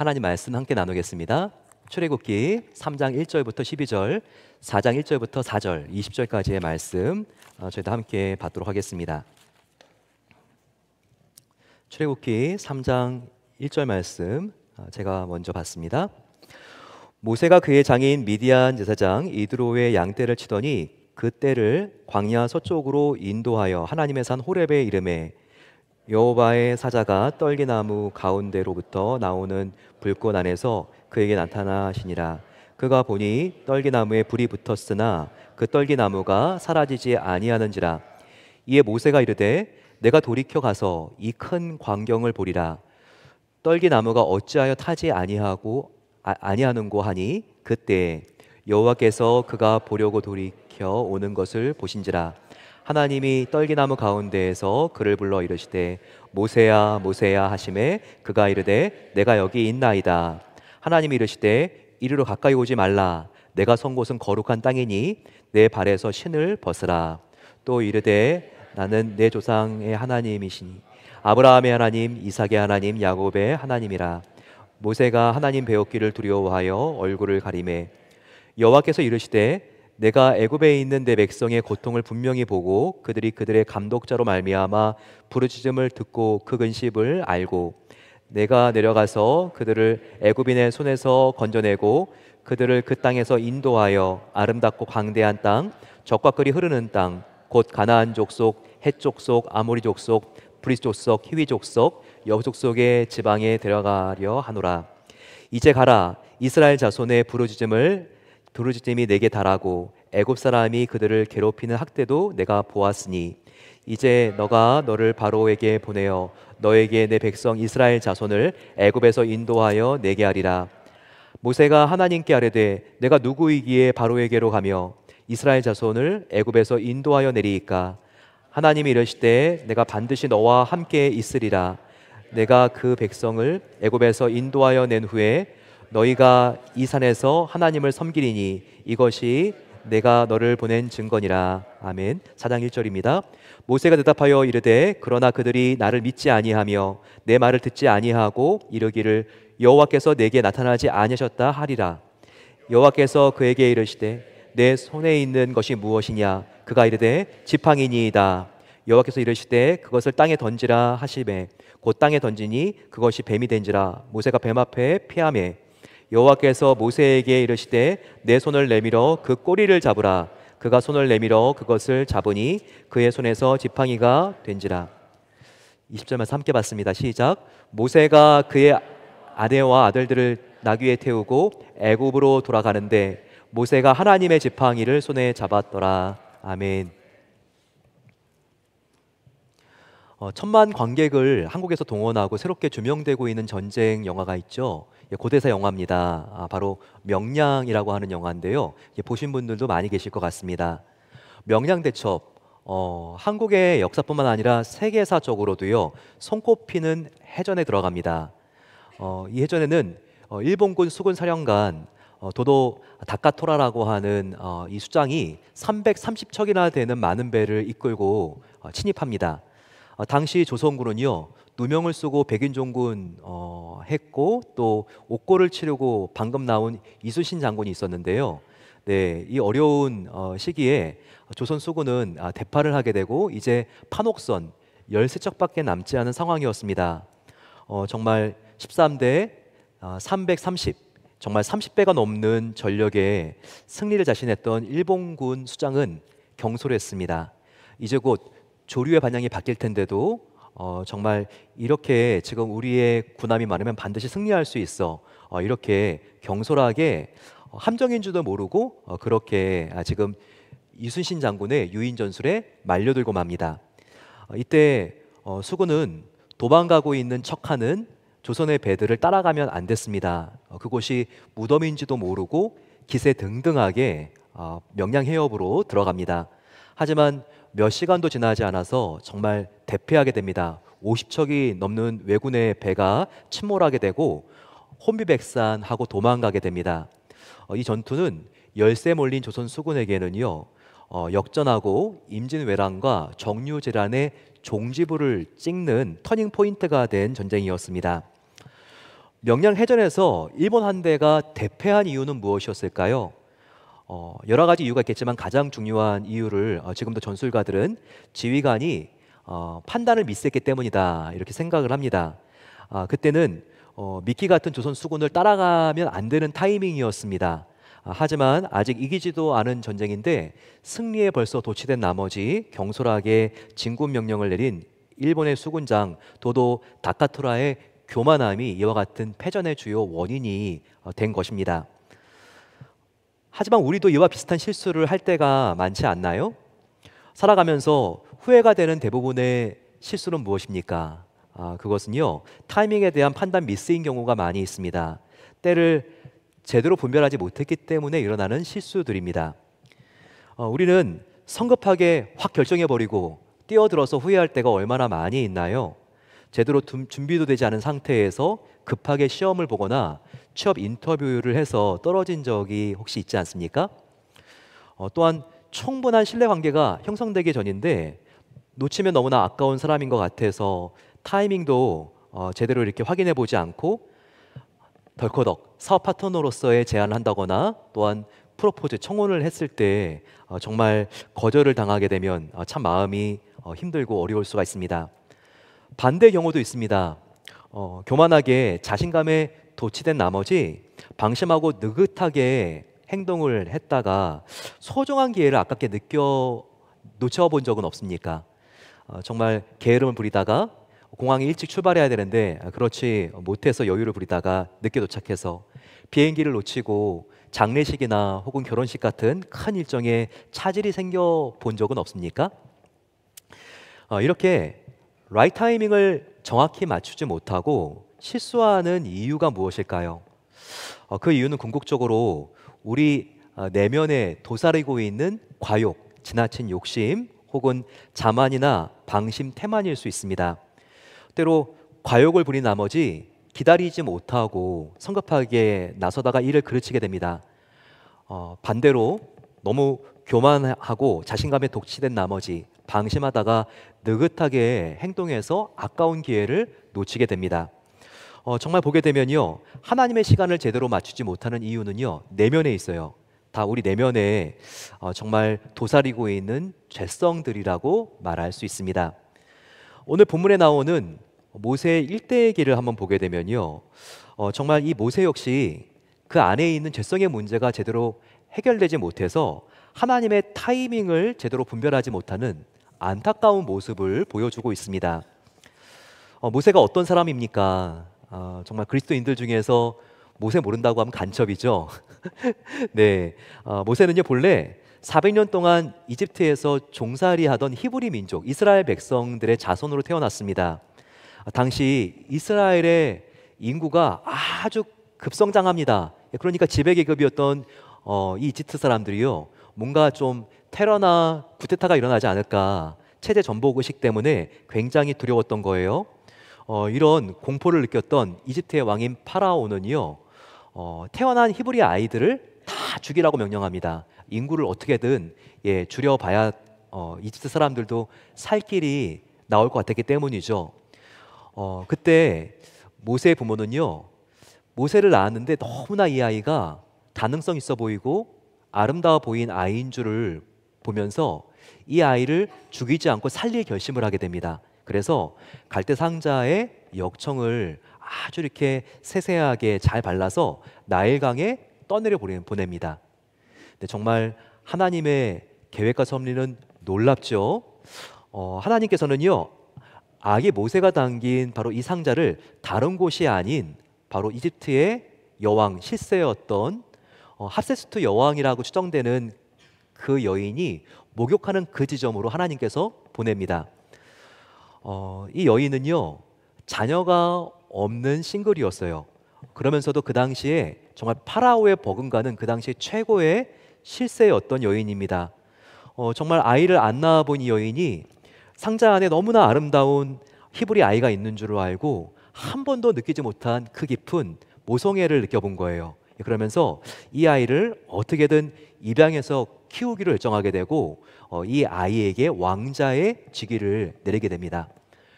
하나님 말씀 함께 나누겠습니다. 출애굽기 3장 1절부터 12절, 4장 1절부터 4절, 20절까지의 말씀 저희도 함께 받도록 하겠습니다. 출애굽기 3장 1절 말씀 제가 먼저 받습니다. 모세가 그의 장인 미디안 제사장 이드로의 양떼를 치더니 그 떼를 광야 서쪽으로 인도하여 하나님의 산 호렙에 이르매 여호와의 사자가 떨기나무 가운데로부터 나오는 불꽃 안에서 그에게 나타나시니라. 그가 보니 떨기나무에 불이 붙었으나 그 떨기나무가 사라지지 아니하는지라. 이에 모세가 이르되 내가 돌이켜 가서 이 큰 광경을 보리라. 떨기나무가 어찌하여 타지 아니하는고 하니 그때 여호와께서 그가 보려고 돌이켜 오는 것을 보신지라. 하나님이 떨기나무 가운데에서 그를 불러 이르시되 모세야 모세야 하시매 그가 이르되 내가 여기 있나이다. 하나님이 이르시되 이리로 가까이 오지 말라. 내가 선 곳은 거룩한 땅이니 내 발에서 신을 벗으라. 또 이르되 나는 내 조상의 하나님이시니 아브라함의 하나님, 이삭의 하나님, 야곱의 하나님이라. 모세가 하나님 배웠기를 두려워하여 얼굴을 가리매 여호와께서 이르시되 내가 애굽에 있는 내 백성의 고통을 분명히 보고 그들이 그들의 감독자로 말미암아 부르짖음을 듣고 그 근심을 알고 내가 내려가서 그들을 애굽인의 손에서 건져내고 그들을 그 땅에서 인도하여 아름답고 광대한 땅, 젖과 꿀이 흐르는 땅, 곧 가나안 족속, 헷 족속, 아모리 족속, 브리스 족속, 히위 족속, 여부 족속의 지방에 데려가려 하노라. 이제 가라. 이스라엘 자손의 부르짖음이 내게 달하고 애굽 사람이 그들을 괴롭히는 학대도 내가 보았으니 이제 너가 너를 바로에게 보내어 너에게 내 백성 이스라엘 자손을 애굽에서 인도하여 내게 하리라. 모세가 하나님께 아뢰되 내가 누구이기에 바로에게로 가며 이스라엘 자손을 애굽에서 인도하여 내리이까. 하나님이 이르시되 내가 반드시 너와 함께 있으리라. 내가 그 백성을 애굽에서 인도하여 낸 후에 너희가 이 산에서 하나님을 섬기리니 이것이 내가 너를 보낸 증거니라. 아멘. 4장 1절입니다. 모세가 대답하여 이르되 그러나 그들이 나를 믿지 아니하며 내 말을 듣지 아니하고 이르기를 여호와께서 내게 나타나지 아니하셨다 하리라. 여호와께서 그에게 이르시되 내 손에 있는 것이 무엇이냐. 그가 이르되 지팡이니이다. 여호와께서 이르시되 그것을 땅에 던지라 하시매 곧 땅에 던지니 그것이 뱀이 된지라. 모세가 뱀 앞에 피하매 여호와께서 모세에게 이르시되 내 손을 내밀어 그 꼬리를 잡으라. 그가 손을 내밀어 그것을 잡으니 그의 손에서 지팡이가 된지라. 20절만 함께 봤습니다. 시작. 모세가 그의 아내와 아들들을 나귀에 태우고 애굽으로 돌아가는데 모세가 하나님의 지팡이를 손에 잡았더라. 아멘. 천만 관객을 한국에서 동원하고 새롭게 조명되고 있는 전쟁 영화가 있죠. 고대사 영화입니다. 바로 명량이라고 하는 영화인데요. 보신 분들도 많이 계실 것 같습니다. 명량대첩, 한국의 역사뿐만 아니라 세계사적으로도요 손꼽히는 해전에 들어갑니다. 이 해전에는 일본군 수군 사령관 도도 다카토라라고 하는 이 수장이 330척이나 되는 많은 배를 이끌고 침입합니다. 당시 조선군은요 누명을 쓰고 백인종군 했고 또 옥고를 치르고 방금 나온 이순신 장군이 있었는데요. 네, 이 어려운 시기에 조선 수군은 대파를 하게 되고 이제 판옥선 13척밖에 남지 않은 상황이었습니다. 정말 13대 330 정말 30배가 넘는 전력에 승리를 자신했던 일본군 수장은 경솔했습니다. 이제 곧 조류의 방향이 바뀔 텐데도 정말 이렇게 지금 우리의 군함이 많으면 반드시 승리할 수 있어 이렇게 경솔하게 함정인 줄도 모르고 그렇게 지금 이순신 장군의 유인 전술에 말려들고 맙니다. 이때 수군은 도망가고 있는 척하는 조선의 배들을 따라가면 안 됐습니다. 그곳이 무덤인지도 모르고 기세등등하게 명량해협으로 들어갑니다. 하지만 몇 시간도 지나지 않아서 정말 대패하게 됩니다. 50척이 넘는 왜군의 배가 침몰하게 되고 혼비백산하고 도망가게 됩니다. 이 전투는 열세 몰린 조선 수군에게는요 역전하고 임진왜란과 정유질환의 종지부를 찍는 터닝 포인트가 된 전쟁이었습니다. 명량해전에서 일본 함대가 대패한 이유는 무엇이었을까요? 여러 가지 이유가 있겠지만 가장 중요한 이유를 지금도 전술가들은 지휘관이 판단을 미스했기 때문이다 이렇게 생각을 합니다. 그때는 미끼 같은 조선 수군을 따라가면 안 되는 타이밍이었습니다. 하지만 아직 이기지도 않은 전쟁인데 승리에 벌써 도취된 나머지 경솔하게 진군 명령을 내린 일본의 수군장 도도 다카토라의 교만함이 이와 같은 패전의 주요 원인이 된 것입니다. 하지만 우리도 이와 비슷한 실수를 할 때가 많지 않나요? 살아가면서 후회가 되는 대부분의 실수는 무엇입니까? 그것은요, 타이밍에 대한 판단 미스인 경우가 많이 있습니다. 때를 제대로 분별하지 못했기 때문에 일어나는 실수들입니다. 우리는 성급하게 확 결정해버리고 뛰어들어서 후회할 때가 얼마나 많이 있나요? 제대로 준비도 되지 않은 상태에서 급하게 시험을 보거나 취업 인터뷰를 해서 떨어진 적이 혹시 있지 않습니까? 또한 충분한 신뢰관계가 형성되기 전인데 놓치면 너무나 아까운 사람인 것 같아서 타이밍도 제대로 이렇게 확인해 보지 않고 덜커덕 사업 파트너로서의 제안을 한다거나 또한 프로포즈 청혼을 했을 때 정말 거절을 당하게 되면 참 마음이 힘들고 어려울 수가 있습니다. 반대 경우도 있습니다. 교만하게 자신감에 도취된 나머지 방심하고 느긋하게 행동을 했다가 소중한 기회를 아깝게 놓쳐본 적은 없습니까? 정말 게으름을 부리다가 공항에 일찍 출발해야 되는데 그렇지 못해서 여유를 부리다가 늦게 도착해서 비행기를 놓치고 장례식이나 혹은 결혼식 같은 큰 일정에 차질이 생겨 본 적은 없습니까? 이렇게 라이트 타이밍을 정확히 맞추지 못하고 실수하는 이유가 무엇일까요? 그 이유는 궁극적으로 우리 내면에 도사리고 있는 과욕, 지나친 욕심 혹은 자만이나 방심, 태만일 수 있습니다. 때로 과욕을 부린 나머지 기다리지 못하고 성급하게 나서다가 일을 그르치게 됩니다. 반대로 너무 교만하고 자신감에 독취된 나머지 방심하다가 느긋하게 행동해서 아까운 기회를 놓치게 됩니다. 정말 보게 되면요, 하나님의 시간을 제대로 맞추지 못하는 이유는요, 내면에 있어요. 다 우리 내면에 정말 도사리고 있는 죄성들이라고 말할 수 있습니다. 오늘 본문에 나오는 모세의 일대의 길을 한번 보게 되면요, 정말 이 모세 역시 그 안에 있는 죄성의 문제가 제대로 해결되지 못해서 하나님의 타이밍을 제대로 분별하지 못하는 안타까운 모습을 보여주고 있습니다. 모세가 어떤 사람입니까? 정말 그리스도인들 중에서 모세 모른다고 하면 간첩이죠. 네, 모세는요 본래 400년 동안 이집트에서 종살이하던 히브리 민족 이스라엘 백성들의 자손으로 태어났습니다. 당시 이스라엘의 인구가 아주 급성장합니다. 그러니까 지배계급이었던 이 이집트 사람들이요, 뭔가 좀 테러나 쿠데타가 일어나지 않을까 체제 전복 의식 때문에 굉장히 두려웠던 거예요. 이런 공포를 느꼈던 이집트의 왕인 파라오는요, 태어난 히브리 아이들을 다 죽이라고 명령합니다. 인구를 어떻게든 줄여봐야 이집트 사람들도 살 길이 나올 것 같았기 때문이죠. 그때 모세의 부모는요, 모세를 낳았는데 너무나 이 아이가 가능성 있어 보이고 아름다워 보인 아이인 줄을 보면서 이 아이를 죽이지 않고 살릴 결심을 하게 됩니다. 그래서 갈대 상자에 역청을 아주 이렇게 세세하게 잘 발라서 나일강에 떠내려 보냅니다. 근데 정말 하나님의 계획과 섭리는 놀랍죠. 하나님께서는요, 아기 모세가 담긴 바로 이 상자를 다른 곳이 아닌 바로 이집트의 여왕 실세였던 합세스트 여왕이라고 추정되는 그 여인이 목욕하는 그 지점으로 하나님께서 보냅니다. 이 여인은요, 자녀가 없는 싱글이었어요. 그러면서도 그 당시에 정말 파라오의 버금가는 그 당시 최고의 실세였던 여인입니다. 정말 아이를 안 낳아본 이 여인이 상자 안에 너무나 아름다운 히브리 아이가 있는 줄 알고 한 번도 느끼지 못한 그 깊은 모성애를 느껴본 거예요. 그러면서 이 아이를 어떻게든 입양해서 키우기로 결정하게 되고 이 아이에게 왕자의 직위를 내리게 됩니다.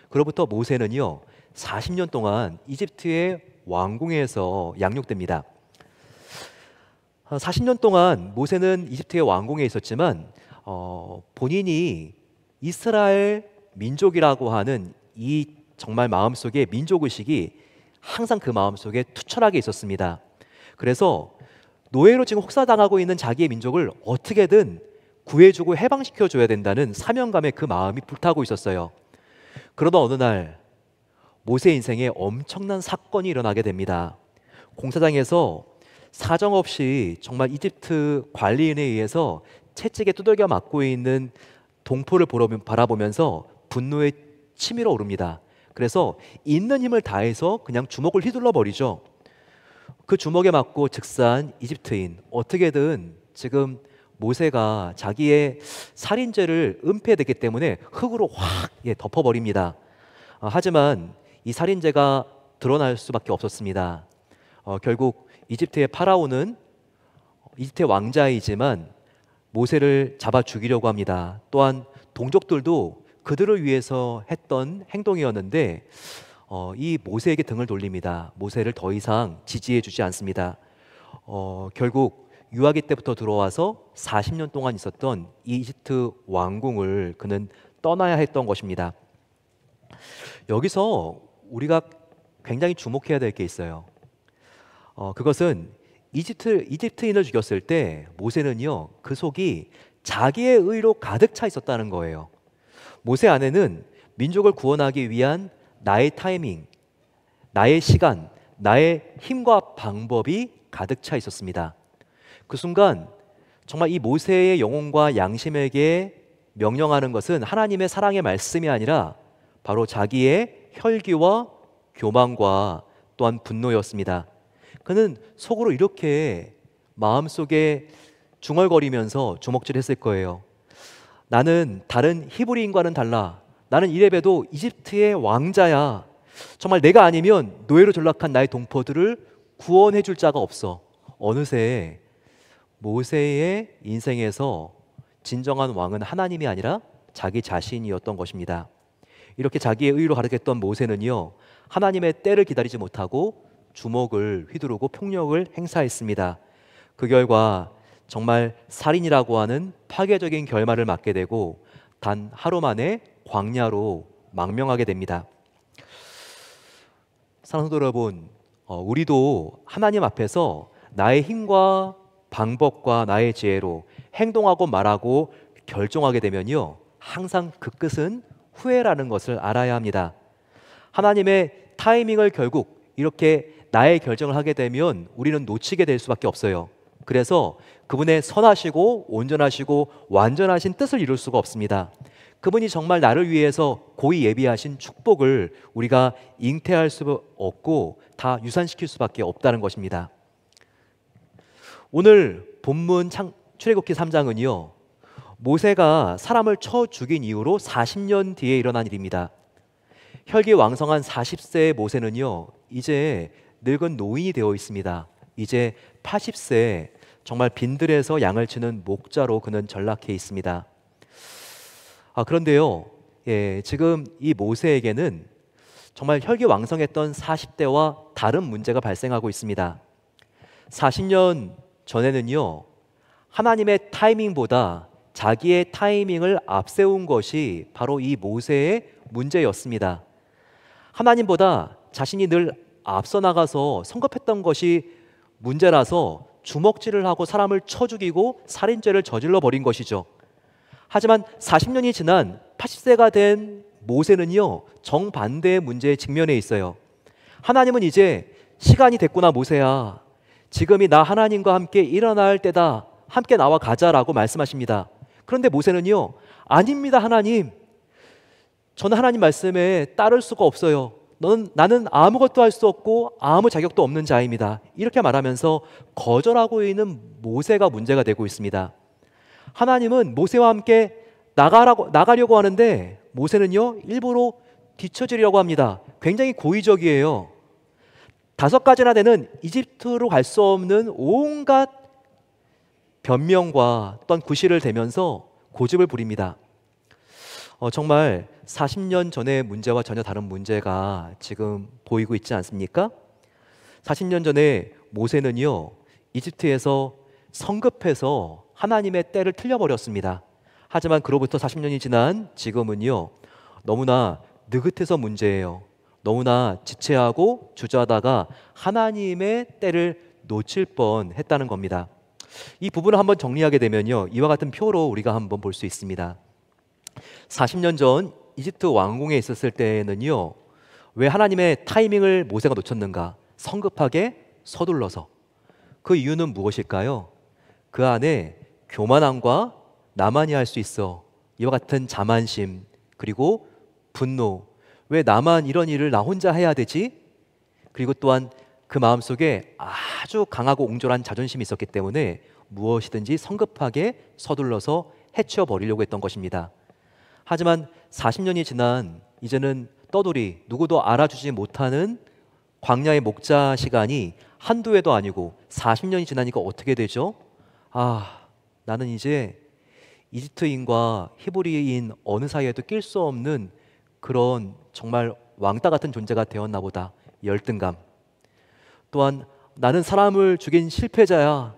그로부터 모세는요 40년 동안 이집트의 왕궁에서 양육됩니다. 40년 동안 모세는 이집트의 왕궁에 있었지만 본인이 이스라엘 민족이라고 하는 이 정말 마음속에 민족의식이 항상 그 마음속에 투철하게 있었습니다. 그래서 노예로 지금 혹사당하고 있는 자기의 민족을 어떻게든 구해주고 해방시켜줘야 된다는 사명감에 그 마음이 불타고 있었어요. 그러던 어느 날 모세 인생에 엄청난 사건이 일어나게 됩니다. 공사장에서 사정없이 정말 이집트 관리인에 의해서 채찍에 두들겨 맞고 있는 동포를 바라보면서 분노에 치밀어 오릅니다. 그래서 있는 힘을 다해서 그냥 주먹을 휘둘러 버리죠. 그 주먹에 맞고 즉사한 이집트인, 어떻게든 지금 모세가 자기의 살인죄를 은폐됐기 때문에 흙으로 확 덮어버립니다. 하지만 이 살인죄가 드러날 수밖에 없었습니다. 결국 이집트의 파라오는 이집트의 왕자이지만 모세를 잡아 죽이려고 합니다. 또한 동족들도 그들을 위해서 했던 행동이었는데 이 모세에게 등을 돌립니다. 모세를 더 이상 지지해 주지 않습니다. 결국 유아기 때부터 들어와서 40년 동안 있었던 이 이집트 왕궁을 그는 떠나야 했던 것입니다. 여기서 우리가 굉장히 주목해야 될 게 있어요. 그것은 이집트인을 죽였을 때 모세는요, 그 속이 자기의 의로 가득 차 있었다는 거예요. 모세 안에는 민족을 구원하기 위한 나의 타이밍, 나의 시간, 나의 힘과 방법이 가득 차 있었습니다. 그 순간 정말 이 모세의 영혼과 양심에게 명령하는 것은 하나님의 사랑의 말씀이 아니라 바로 자기의 혈기와 교만과 또한 분노였습니다. 그는 속으로 이렇게 마음속에 중얼거리면서 주먹질했을 거예요. 나는 다른 히브리인과는 달라. 나는 이래봬도 이집트의 왕자야. 정말 내가 아니면 노예로 전락한 나의 동포들을 구원해 줄 자가 없어. 어느새 모세의 인생에서 진정한 왕은 하나님이 아니라 자기 자신이었던 것입니다. 이렇게 자기의 의로 가득했던 모세는요, 하나님의 때를 기다리지 못하고 주먹을 휘두르고 폭력을 행사했습니다. 그 결과 정말 살인이라고 하는 파괴적인 결말을 맞게 되고 단 하루 만에 광야로 망명하게 됩니다. 사랑하는 성도 여러분, 우리도 하나님 앞에서 나의 힘과 방법과 나의 지혜로 행동하고 말하고 결정하게 되면요, 항상 그 끝은 후회라는 것을 알아야 합니다. 하나님의 타이밍을 결국 이렇게 나의 결정을 하게 되면 우리는 놓치게 될 수밖에 없어요. 그래서 그분의 선하시고 온전하시고 완전하신 뜻을 이룰 수가 없습니다. 그분이 정말 나를 위해서 고이 예비하신 축복을 우리가 잉태할 수 없고 다 유산시킬 수밖에 없다는 것입니다. 오늘 본문 출애굽기 3장은요, 모세가 사람을 쳐 죽인 이후로 40년 뒤에 일어난 일입니다. 혈기왕성한 40세의 모세는요, 이제 늙은 노인이 되어 있습니다. 이제 80세, 정말 빈들에서 양을 치는 목자로 그는 전락해 있습니다. 그런데요, 지금 이 모세에게는 정말 혈기왕성했던 40대와 다른 문제가 발생하고 있습니다. 40년 전에는요, 하나님의 타이밍보다 자기의 타이밍을 앞세운 것이 바로 이 모세의 문제였습니다. 하나님보다 자신이 늘 앞서 나가서 성급했던 것이 문제라서 주먹질을 하고 사람을 쳐 죽이고 살인죄를 저질러 버린 것이죠. 하지만 40년이 지난 80세가 된 모세는요, 정반대의 문제에 직면해 있어요. 하나님은 이제 시간이 됐구나 모세야, 지금이 나 하나님과 함께 일어날 때다, 함께 나와 가자라고 말씀하십니다. 그런데 모세는요, 아닙니다 하나님, 저는 하나님 말씀에 따를 수가 없어요. 나는 아무것도 할 수 없고 아무 자격도 없는 자입니다. 이렇게 말하면서 거절하고 있는 모세가 문제가 되고 있습니다. 하나님은 모세와 함께 나가려고 하는데 모세는요, 일부러 뒤처지려고 합니다. 굉장히 고의적이에요. 5가지나 되는 이집트로 갈 수 없는 온갖 변명과 또한 구실을 대면서 고집을 부립니다. 정말 40년 전의 문제와 전혀 다른 문제가 지금 보이고 있지 않습니까? 40년 전에 모세는요, 이집트에서 성급해서 하나님의 때를 틀려버렸습니다. 하지만 그로부터 40년이 지난 지금은요, 너무나 느긋해서 문제예요. 너무나 지체하고 주저하다가 하나님의 때를 놓칠 뻔했다는 겁니다. 이 부분을 한번 정리하게 되면요, 이와 같은 표로 우리가 한번 볼 수 있습니다. 40년 전 이집트 왕궁에 있었을 때에는요, 왜 하나님의 타이밍을 모세가 놓쳤는가? 성급하게 서둘러서. 그 이유는 무엇일까요? 그 안에 교만함과 나만이 할 수 있어, 이와 같은 자만심, 그리고 분노, 왜 나만 이런 일을 나 혼자 해야 되지? 그리고 또한 그 마음속에 아주 강하고 옹졸한 자존심이 있었기 때문에 무엇이든지 성급하게 서둘러서 해치워버리려고 했던 것입니다. 하지만 40년이 지난 이제는 떠돌이, 누구도 알아주지 못하는 광야의 목자 시간이 한두 해도 아니고 40년이 지나니까 어떻게 되죠? 나는 이제 이집트인과 히브리인 어느 사이에도 낄 수 없는 그런 정말 왕따 같은 존재가 되었나 보다. 열등감. 또한 나는 사람을 죽인 실패자야.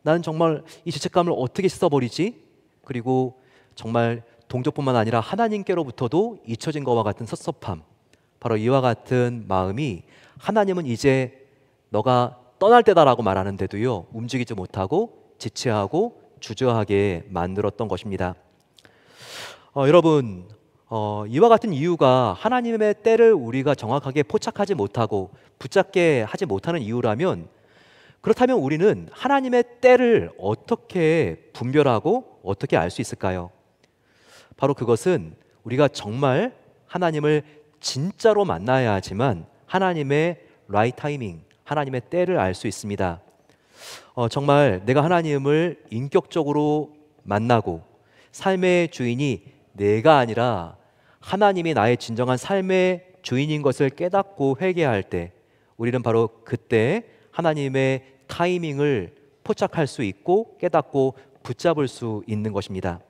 나는 정말 이 죄책감을 어떻게 씻어버리지? 그리고 정말 동족뿐만 아니라 하나님께로부터도 잊혀진 것과 같은 섭섭함. 바로 이와 같은 마음이 하나님은 이제 너가 떠날 때다라고 말하는데도요, 움직이지 못하고 지체하고 주저하게 만들었던 것입니다. 여러분, 이와 같은 이유가 하나님의 때를 우리가 정확하게 포착하지 못하고 붙잡게 하지 못하는 이유라면, 그렇다면 우리는 하나님의 때를 어떻게 분별하고 어떻게 알 수 있을까요? 바로 그것은 우리가 정말 하나님을 진짜로 만나야지만 하나님의 right 타이밍, 하나님의 때를 알 수 있습니다. 정말 내가 하나님을 인격적으로 만나고 삶의 주인이 내가 아니라 하나님이 나의 진정한 삶의 주인인 것을 깨닫고 회개할 때, 우리는 바로 그때 하나님의 타이밍을 포착할 수 있고 깨닫고 붙잡을 수 있는 것입니다.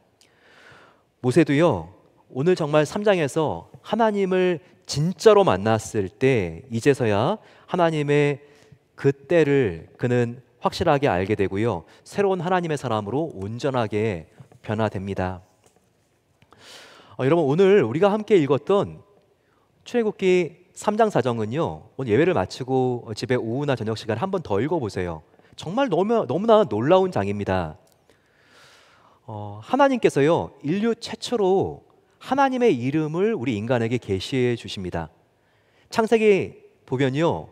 모세도요, 오늘 정말 3장에서 하나님을 진짜로 만났을 때 이제서야 하나님의 그 때를 그는 확실하게 알게 되고요, 새로운 하나님의 사람으로 온전하게 변화됩니다. 여러분, 오늘 우리가 함께 읽었던 출애굽기 3장 4장은요, 오늘 예배를 마치고 집에 오후나 저녁 시간 한 번 더 읽어보세요. 정말 너무나 놀라운 장입니다. 하나님께서요, 인류 최초로 하나님의 이름을 우리 인간에게 계시해 주십니다. 창세기 보면요,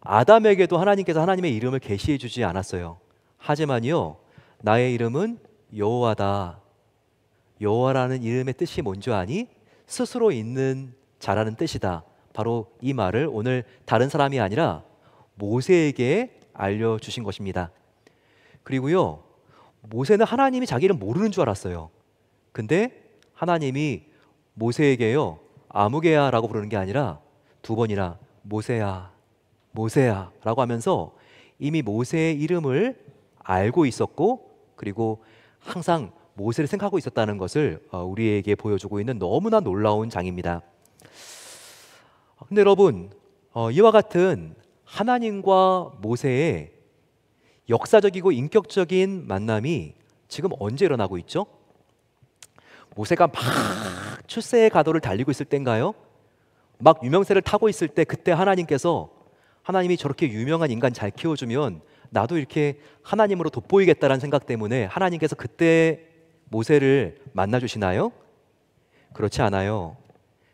아담에게도 하나님께서 하나님의 이름을 계시해 주지 않았어요. 하지만요, 나의 이름은 여호와다. 여호와라는 이름의 뜻이 뭔지 아니? 스스로 있는 자라는 뜻이다. 바로 이 말을 오늘 다른 사람이 아니라 모세에게 알려주신 것입니다. 그리고요, 모세는 하나님이 자기 이름 모르는 줄 알았어요. 근데 하나님이 모세에게요, 아무개야 라고 부르는 게 아니라 두 번이나 모세야, 모세야 라고 하면서 이미 모세의 이름을 알고 있었고, 그리고 항상 모세를 생각하고 있었다는 것을 우리에게 보여주고 있는 너무나 놀라운 장입니다. 근데 여러분, 이와 같은 하나님과 모세의 역사적이고 인격적인 만남이 지금 언제 일어나고 있죠? 모세가 막 출세의 가도를 달리고 있을 때인가요? 막 유명세를 타고 있을 때, 그때 하나님이 저렇게 유명한 인간 잘 키워주면 나도 이렇게 하나님으로 돋보이겠다라는 생각 때문에 하나님께서 그때 모세를 만나주시나요? 그렇지 않아요.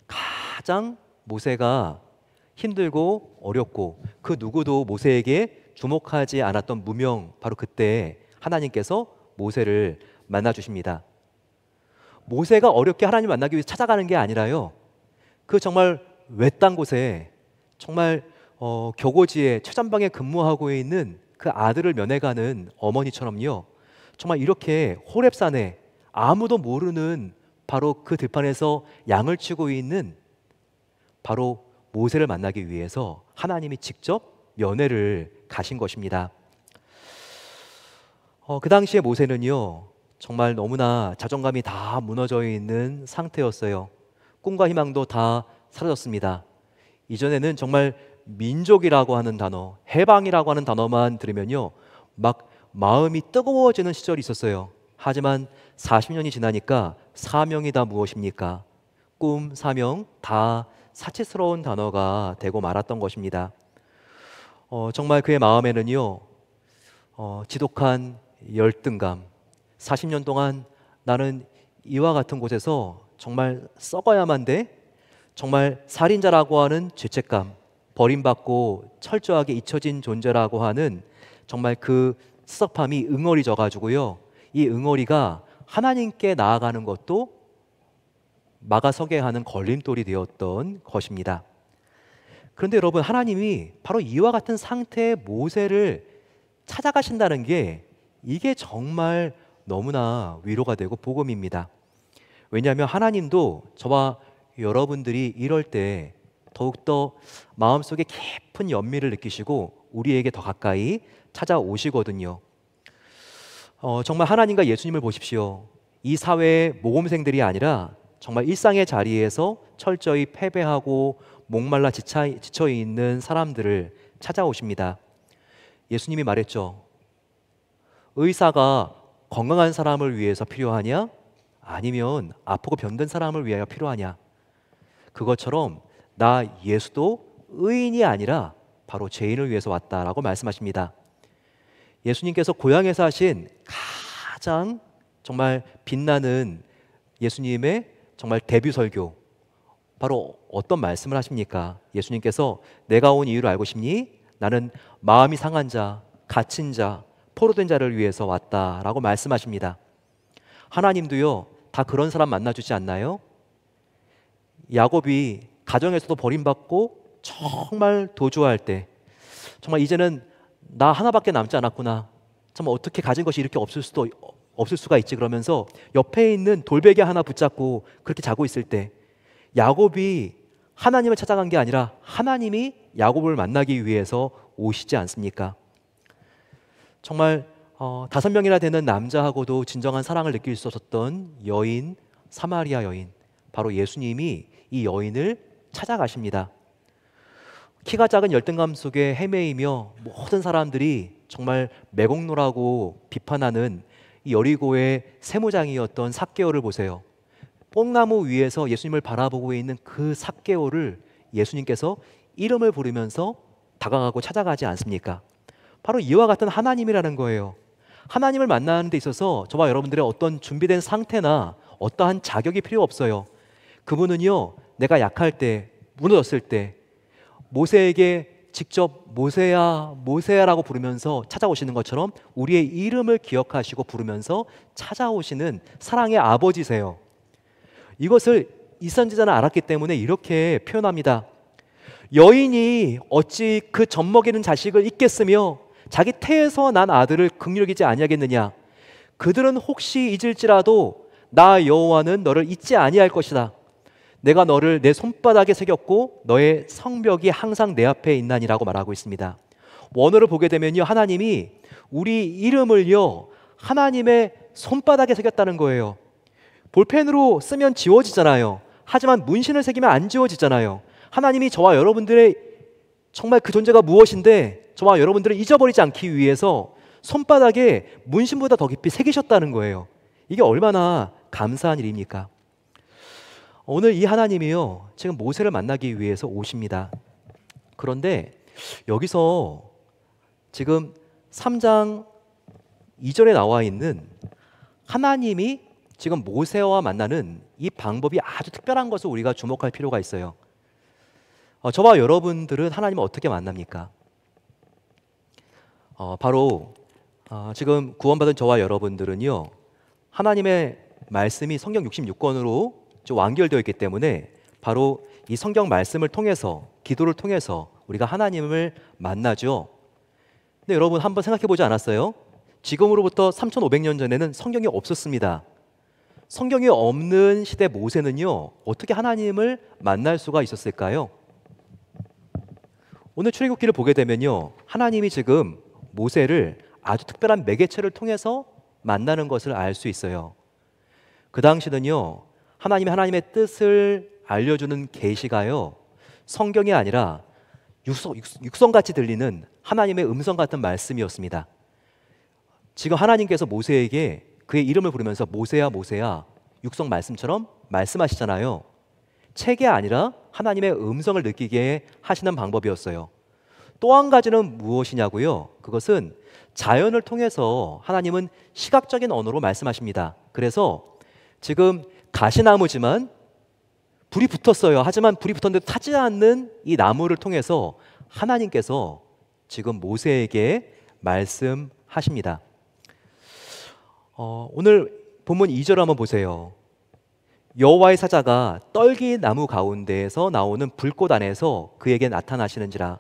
가장 모세가 힘들고 어렵고 그 누구도 모세에게 주목하지 않았던 무명, 바로 그때 하나님께서 모세를 만나주십니다. 모세가 어렵게 하나님 만나기 위해서 찾아가는 게 아니라요, 그 정말 외딴 곳에 정말 교고지에 최전방에 근무하고 있는 그 아들을 면회가는 어머니처럼요, 정말 이렇게 호렙산에 아무도 모르는 바로 그 들판에서 양을 치고 있는 바로 모세를 만나기 위해서 하나님이 직접 면회를 가신 것입니다. 그 당시에 모세는요, 정말 너무나 자존감이 다 무너져 있는 상태였어요. 꿈과 희망도 다 사라졌습니다. 이전에는 정말 민족이라고 하는 단어, 해방이라고 하는 단어만 들으면요, 막 마음이 뜨거워지는 시절이 있었어요. 하지만 40년이 지나니까 사명이 다 무엇입니까? 꿈, 사명 다 사치스러운 단어가 되고 말았던 것입니다. 정말 그의 마음에는요, 지독한 열등감, 40년 동안 나는 이와 같은 곳에서 정말 썩어야만 돼? 정말 살인자라고 하는 죄책감, 버림받고 철저하게 잊혀진 존재라고 하는 정말 그 섭섭함이 응어리져 가지고요, 이 응어리가 하나님께 나아가는 것도 막아서게 하는 걸림돌이 되었던 것입니다. 그런데 여러분, 하나님이 바로 이와 같은 상태의 모세를 찾아가신다는 게 이게 정말 너무나 위로가 되고 복음입니다. 왜냐하면 하나님도 저와 여러분들이 이럴 때 더욱더 마음속에 깊은 연민을 느끼시고 우리에게 더 가까이 찾아오시거든요. 정말 하나님과 예수님을 보십시오. 이 사회의 모범생들이 아니라 정말 일상의 자리에서 철저히 패배하고 목말라 지쳐 있는 사람들을 찾아오십니다. 예수님이 말했죠. 의사가 건강한 사람을 위해서 필요하냐? 아니면 아프고 병든 사람을 위하여 필요하냐? 그것처럼 나 예수도 의인이 아니라 바로 죄인을 위해서 왔다라고 말씀하십니다. 예수님께서 고향에서 하신 가장 정말 빛나는 예수님의 정말 데뷔 설교, 바로 어떤 말씀을 하십니까? 예수님께서 내가 온 이유를 알고 싶니? 나는 마음이 상한 자, 갇힌 자, 포로된 자를 위해서 왔다라고 말씀하십니다. 하나님도요, 다 그런 사람 만나주지 않나요? 야곱이 가정에서도 버림받고 정말 도주할 때, 정말 이제는 나 하나밖에 남지 않았구나, 정말 어떻게 가진 것이 이렇게 없을 수가 있지, 그러면서 옆에 있는 돌베개 하나 붙잡고 그렇게 자고 있을 때 야곱이 하나님을 찾아간 게 아니라 하나님이 야곱을 만나기 위해서 오시지 않습니까? 정말 5명이나 되는 남자하고도 진정한 사랑을 느낄 수 없었던 여인, 사마리아 여인, 바로 예수님이 이 여인을 찾아가십니다. 키가 작은 열등감 속에 헤매이며 모든 사람들이 정말 매국노라고 비판하는 이 여리고의 세무장이었던 삭개오를 보세요. 뽕나무 위에서 예수님을 바라보고 있는 그 삭개오를 예수님께서 이름을 부르면서 다가가고 찾아가지 않습니까? 바로 이와 같은 하나님이라는 거예요. 하나님을 만나는 데 있어서 저와 여러분들의 어떤 준비된 상태나 어떠한 자격이 필요 없어요. 그분은요, 내가 약할 때, 무너졌을 때 모세에게 직접 모세야, 모세야라고 부르면서 찾아오시는 것처럼 우리의 이름을 기억하시고 부르면서 찾아오시는 사랑의 아버지세요. 이것을 이 선지자는 알았기 때문에 이렇게 표현합니다. 여인이 어찌 그 젖먹이는 자식을 잊겠으며 자기 태에서 난 아들을 긍휼히 여기지 아니하겠느냐? 그들은 혹시 잊을지라도 나 여호와는 너를 잊지 아니할 것이다. 내가 너를 내 손바닥에 새겼고 너의 성벽이 항상 내 앞에 있나니라고 말하고 있습니다. 원어를 보게 되면요, 하나님이 우리 이름을요 하나님의 손바닥에 새겼다는 거예요. 볼펜으로 쓰면 지워지잖아요. 하지만 문신을 새기면 안 지워지잖아요. 하나님이 저와 여러분들의 정말 그 존재가 무엇인데 저와 여러분들을 잊어버리지 않기 위해서 손바닥에 문신보다 더 깊이 새기셨다는 거예요. 이게 얼마나 감사한 일입니까? 오늘 이 하나님이요, 지금 모세를 만나기 위해서 오십니다. 그런데 여기서 지금 3장 2절에 나와 있는 하나님이 지금 모세와 만나는 이 방법이 아주 특별한 것을 우리가 주목할 필요가 있어요. 저와 여러분들은 하나님을 어떻게 만납니까? 바로 지금 구원받은 저와 여러분들은요, 하나님의 말씀이 성경 66권으로 완결되어 있기 때문에 바로 이 성경 말씀을 통해서, 기도를 통해서 우리가 하나님을 만나죠. 근데 여러분 한번 생각해 보지 않았어요? 지금으로부터 3,500년 전에는 성경이 없었습니다. 성경이 없는 시대 모세는요, 어떻게 하나님을 만날 수가 있었을까요? 오늘 출애굽기를 보게 되면요, 하나님이 지금 모세를 아주 특별한 매개체를 통해서 만나는 것을 알 수 있어요. 그 당시는요, 하나님의 뜻을 알려주는 계시가요, 성경이 아니라 육성같이 들리는 하나님의 음성 같은 말씀이었습니다. 지금 하나님께서 모세에게 그의 이름을 부르면서 모세야 모세야 육성 말씀처럼 말씀하시잖아요. 책이 아니라 하나님의 음성을 느끼게 하시는 방법이었어요. 또 한 가지는 무엇이냐고요? 그것은 자연을 통해서 하나님은 시각적인 언어로 말씀하십니다. 그래서 지금 가시나무지만 불이 붙었어요. 하지만 불이 붙었는데 타지 않는 이 나무를 통해서 하나님께서 지금 모세에게 말씀하십니다. 오늘 본문 2절 한번 보세요. 여호와의 사자가 떨기 나무 가운데에서 나오는 불꽃 안에서 그에게 나타나시는지라.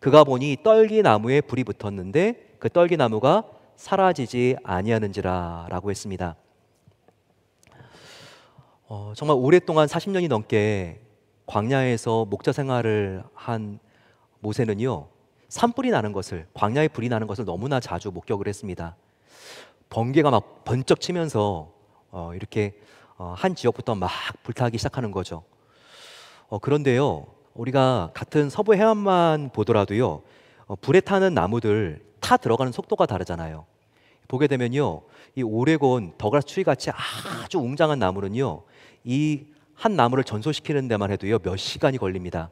그가 보니 떨기 나무에 불이 붙었는데 그 떨기 나무가 사라지지 아니하는지라 라고 했습니다. 정말 오랫동안 40년이 넘게 광야에서 목자 생활을 한 모세는요, 산불이 나는 것을, 광야에 불이 나는 것을 너무나 자주 목격을 했습니다. 번개가 막 번쩍 치면서 이렇게 한 지역부터 막 불타기 시작하는 거죠. 그런데요, 우리가 같은 서부 해안만 보더라도요, 불에 타는 나무들 타 들어가는 속도가 다르잖아요. 보게 되면요, 이 오레곤 더글라스 트리 같이 아주 웅장한 나무는요, 이 한 나무를 전소시키는 데만 해도요 몇 시간이 걸립니다.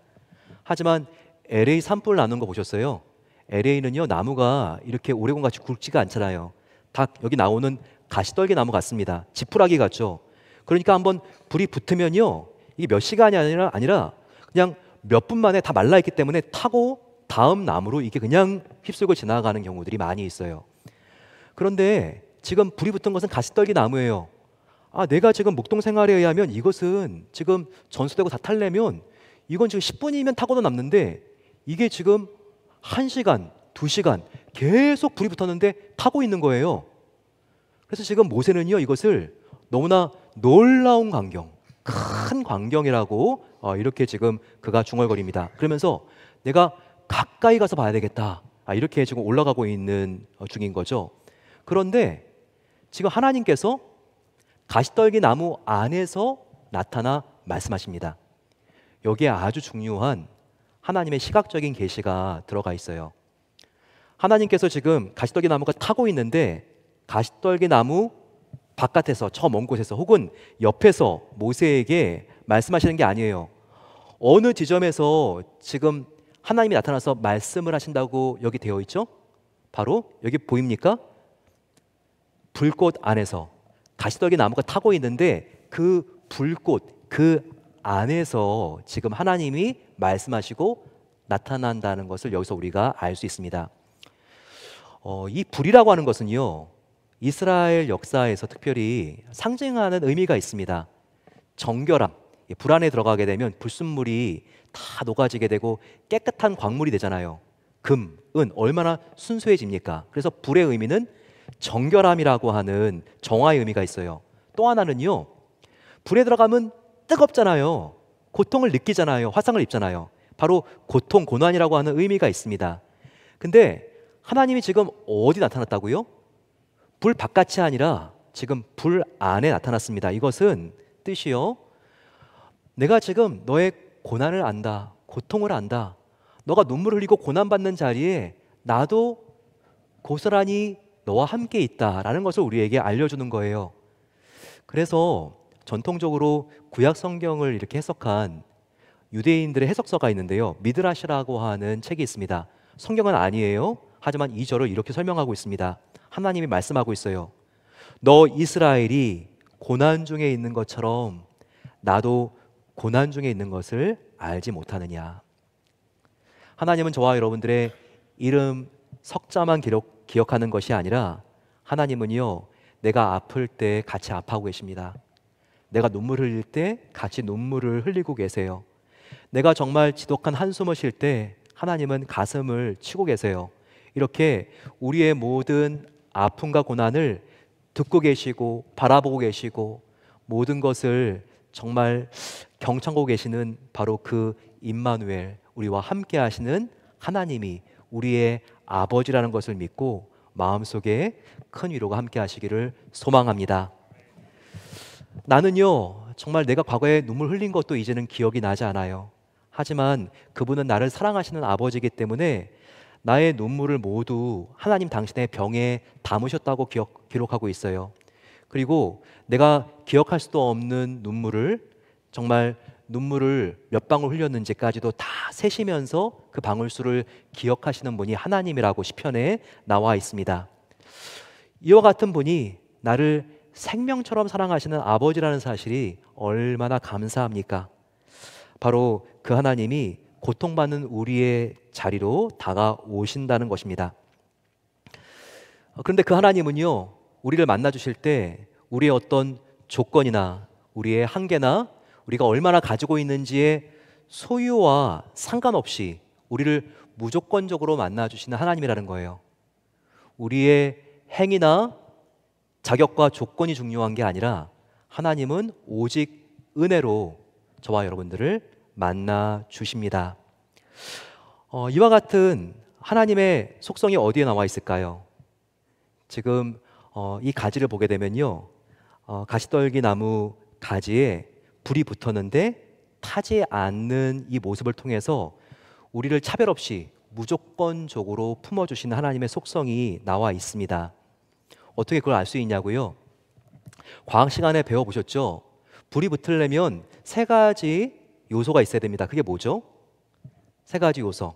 하지만 LA 산불 나는 거 보셨어요? LA는요 나무가 이렇게 오레곤 같이 굵지가 않잖아요. 다 여기 나오는 가시떨기 나무 같습니다. 지푸라기 같죠. 그러니까 한번 불이 붙으면요 이게 몇 시간이 아니라 그냥 몇 분 만에 다 말라 있기 때문에 타고 다음 나무로 이게 그냥 휩쓸고 지나가는 경우들이 많이 있어요. 그런데 지금 불이 붙은 것은 가시떨기 나무예요. 내가 지금 목동 생활에 의하면 이것은 지금 전소되고 다 탈려면 이건 지금 10분이면 타고도 남는데 이게 지금 1시간, 2시간 계속 불이 붙었는데 타고 있는 거예요. 그래서 지금 모세는요 이것을 너무나 놀라운 광경, 큰 광경이라고 이렇게 지금 그가 중얼거립니다. 그러면서 내가 가까이 가서 봐야 되겠다, 이렇게 지금 올라가고 있는 중인 거죠. 그런데 지금 하나님께서 가시떨기 나무 안에서 나타나 말씀하십니다. 여기에 아주 중요한 하나님의 시각적인 계시가 들어가 있어요. 하나님께서 지금 가시떨기 나무가 타고 있는데 가시떨기 나무 바깥에서 저 먼 곳에서 혹은 옆에서 모세에게 말씀하시는 게 아니에요. 어느 지점에서 지금 하나님이 나타나서 말씀을 하신다고 여기 되어 있죠? 바로 여기 보입니까? 불꽃 안에서 가시떨기 나무가 타고 있는데 그 불꽃, 그 안에서 지금 하나님이 말씀하시고 나타난다는 것을 여기서 우리가 알 수 있습니다. 이 불이라고 하는 것은요 이스라엘 역사에서 특별히 상징하는 의미가 있습니다. 정결함, 불 안에 들어가게 되면 불순물이 다 녹아지게 되고 깨끗한 광물이 되잖아요. 금, 은 얼마나 순수해집니까? 그래서 불의 의미는 정결함이라고 하는 정화의 의미가 있어요. 또 하나는요 불에 들어가면 뜨겁잖아요. 고통을 느끼잖아요. 화상을 입잖아요. 바로 고통, 고난이라고 하는 의미가 있습니다. 근데 하나님이 지금 어디 나타났다고요? 불 바깥이 아니라 지금 불 안에 나타났습니다. 이것은 뜻이요, 내가 지금 너의 고난을 안다, 고통을 안다. 너가 눈물을 흘리고 고난받는 자리에 나도 고스란히 너와 함께 있다라는 것을 우리에게 알려주는 거예요. 그래서 전통적으로 구약 성경을 이렇게 해석한 유대인들의 해석서가 있는데요, 미드라시라고 하는 책이 있습니다. 성경은 아니에요. 하지만 이 절을 이렇게 설명하고 있습니다. 하나님이 말씀하고 있어요. 너 이스라엘이 고난 중에 있는 것처럼 나도 고난 중에 있는 것을 알지 못하느냐. 하나님은 저와 여러분들의 이름 석자만 기억하는 것이 아니라 하나님은요 내가 아플 때 같이 아파하고 계십니다. 내가 눈물 흘릴 때 같이 눈물을 흘리고 계세요. 내가 정말 지독한 한숨을 쉴 때 하나님은 가슴을 치고 계세요. 이렇게 우리의 모든 아픔과 고난을 듣고 계시고 바라보고 계시고 모든 것을 정말 경청하고 계시는 바로 그 임마누엘, 우리와 함께 하시는 하나님이 우리의 아버지라는 것을 믿고 마음속에 큰 위로가 함께 하시기를 소망합니다. 나는요 정말 내가 과거에 눈물 흘린 것도 이제는 기억이 나지 않아요. 하지만 그분은 나를 사랑하시는 아버지이기 때문에 나의 눈물을 모두 하나님 당신의 병에 담으셨다고 기록하고 있어요. 그리고 내가 기억할 수도 없는 눈물을, 정말 눈물을 몇 방울 흘렸는지까지도 다 세시면서 그 방울수를 기억하시는 분이 하나님이라고 시편에 나와 있습니다. 이와 같은 분이 나를 생명처럼 사랑하시는 아버지라는 사실이 얼마나 감사합니까? 바로 그 하나님이 고통받는 우리의 자리로 다가오신다는 것입니다. 그런데 그 하나님은요, 우리를 만나 주실 때 우리의 어떤 조건이나 우리의 한계나 우리가 얼마나 가지고 있는지의 소유와 상관없이 우리를 무조건적으로 만나 주시는 하나님이라는 거예요. 우리의 행위나 자격과 조건이 중요한 게 아니라 하나님은 오직 은혜로 저와 여러분들을 만나 주십니다. 이와 같은 하나님의 속성이 어디에 나와 있을까요? 지금 이 가지를 보게 되면요, 가시떨기 나무 가지에 불이 붙었는데 타지 않는 이 모습을 통해서 우리를 차별 없이 무조건적으로 품어주시는 하나님의 속성이 나와 있습니다. 어떻게 그걸 알 수 있냐고요? 과학 시간에 배워보셨죠? 불이 붙으려면 세 가지 요소가 있어야 됩니다. 그게 뭐죠? 세 가지 요소.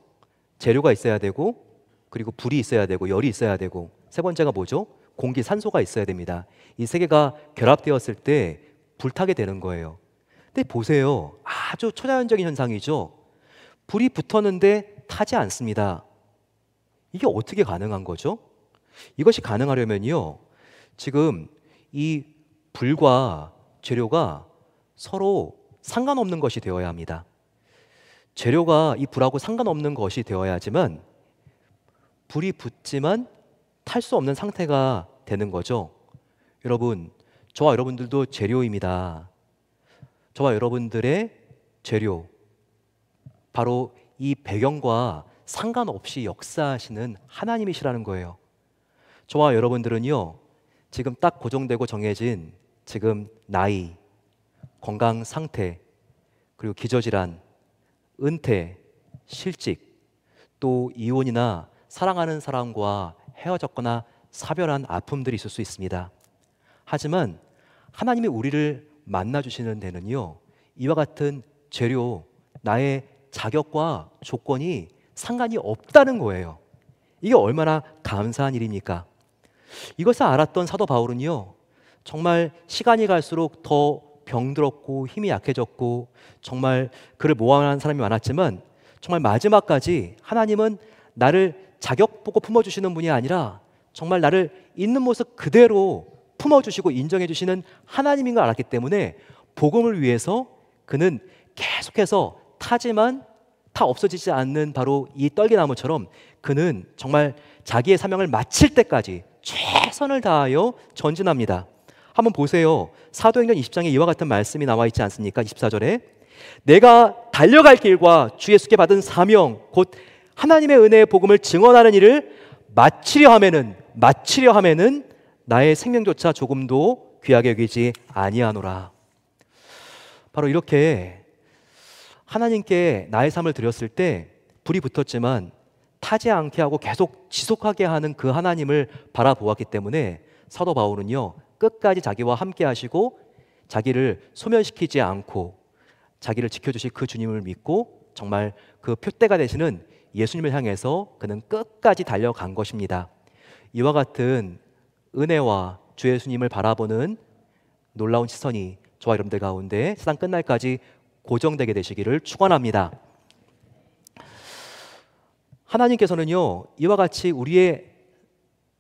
재료가 있어야 되고, 그리고 불이 있어야 되고, 열이 있어야 되고, 세 번째가 뭐죠? 공기, 산소가 있어야 됩니다. 이 세 개가 결합되었을 때 불타게 되는 거예요. 근데 보세요. 아주 초자연적인 현상이죠. 불이 붙었는데 타지 않습니다. 이게 어떻게 가능한 거죠? 이것이 가능하려면요, 지금 이 불과 재료가 서로 상관없는 것이 되어야 합니다. 재료가 이 불하고 상관없는 것이 되어야지만 불이 붙지만 탈 수 없는 상태가 되는 거죠. 여러분, 저와 여러분들도 재료입니다. 저와 여러분들의 재료, 바로 이 배경과 상관없이 역사하시는 하나님이시라는 거예요. 저와 여러분들은요, 지금 딱 고정되고 정해진 지금 나이, 건강 상태, 그리고 기저질환, 은퇴, 실직, 또 이혼이나 사랑하는 사람과 헤어졌거나 사별한 아픔들이 있을 수 있습니다. 하지만 하나님이 우리를 만나주시는 데는요, 이와 같은 재료, 나의 자격과 조건이 상관이 없다는 거예요. 이게 얼마나 감사한 일입니까? 이것을 알았던 사도 바울은요, 정말 시간이 갈수록 더 병들었고 힘이 약해졌고 정말 그를 모함하는 사람이 많았지만 정말 마지막까지 하나님은 나를 자격 보고 품어주시는 분이 아니라 정말 나를 있는 모습 그대로 품어주시고 인정해주시는 하나님인 걸 알았기 때문에 복음을 위해서 그는 계속해서 타지만 다 없어지지 않는 바로 이 떨기나무처럼 그는 정말 자기의 사명을 마칠 때까지 최선을 다하여 전진합니다. 한번 보세요. 사도행전 20장에 이와 같은 말씀이 나와 있지 않습니까? 24절에 내가 달려갈 길과 주 예수께 받은 사명 곧 하나님의 은혜의 복음을 증언하는 일을 마치려 하면은 나의 생명조차 조금도 귀하게 여기지 아니하노라. 바로 이렇게 하나님께 나의 삶을 드렸을 때 불이 붙었지만 타지 않게 하고 계속 지속하게 하는 그 하나님을 바라보았기 때문에 사도 바울은요, 끝까지 자기와 함께 하시고 자기를 소멸시키지 않고 자기를 지켜주실 그 주님을 믿고 정말 그 표대가 되시는 예수님을 향해서 그는 끝까지 달려간 것입니다. 이와 같은 은혜와 주 예수님을 바라보는 놀라운 시선이 저와 여러분들 가운데 세상 끝날까지 고정되게 되시기를 축원합니다. 하나님께서는요, 이와 같이 우리의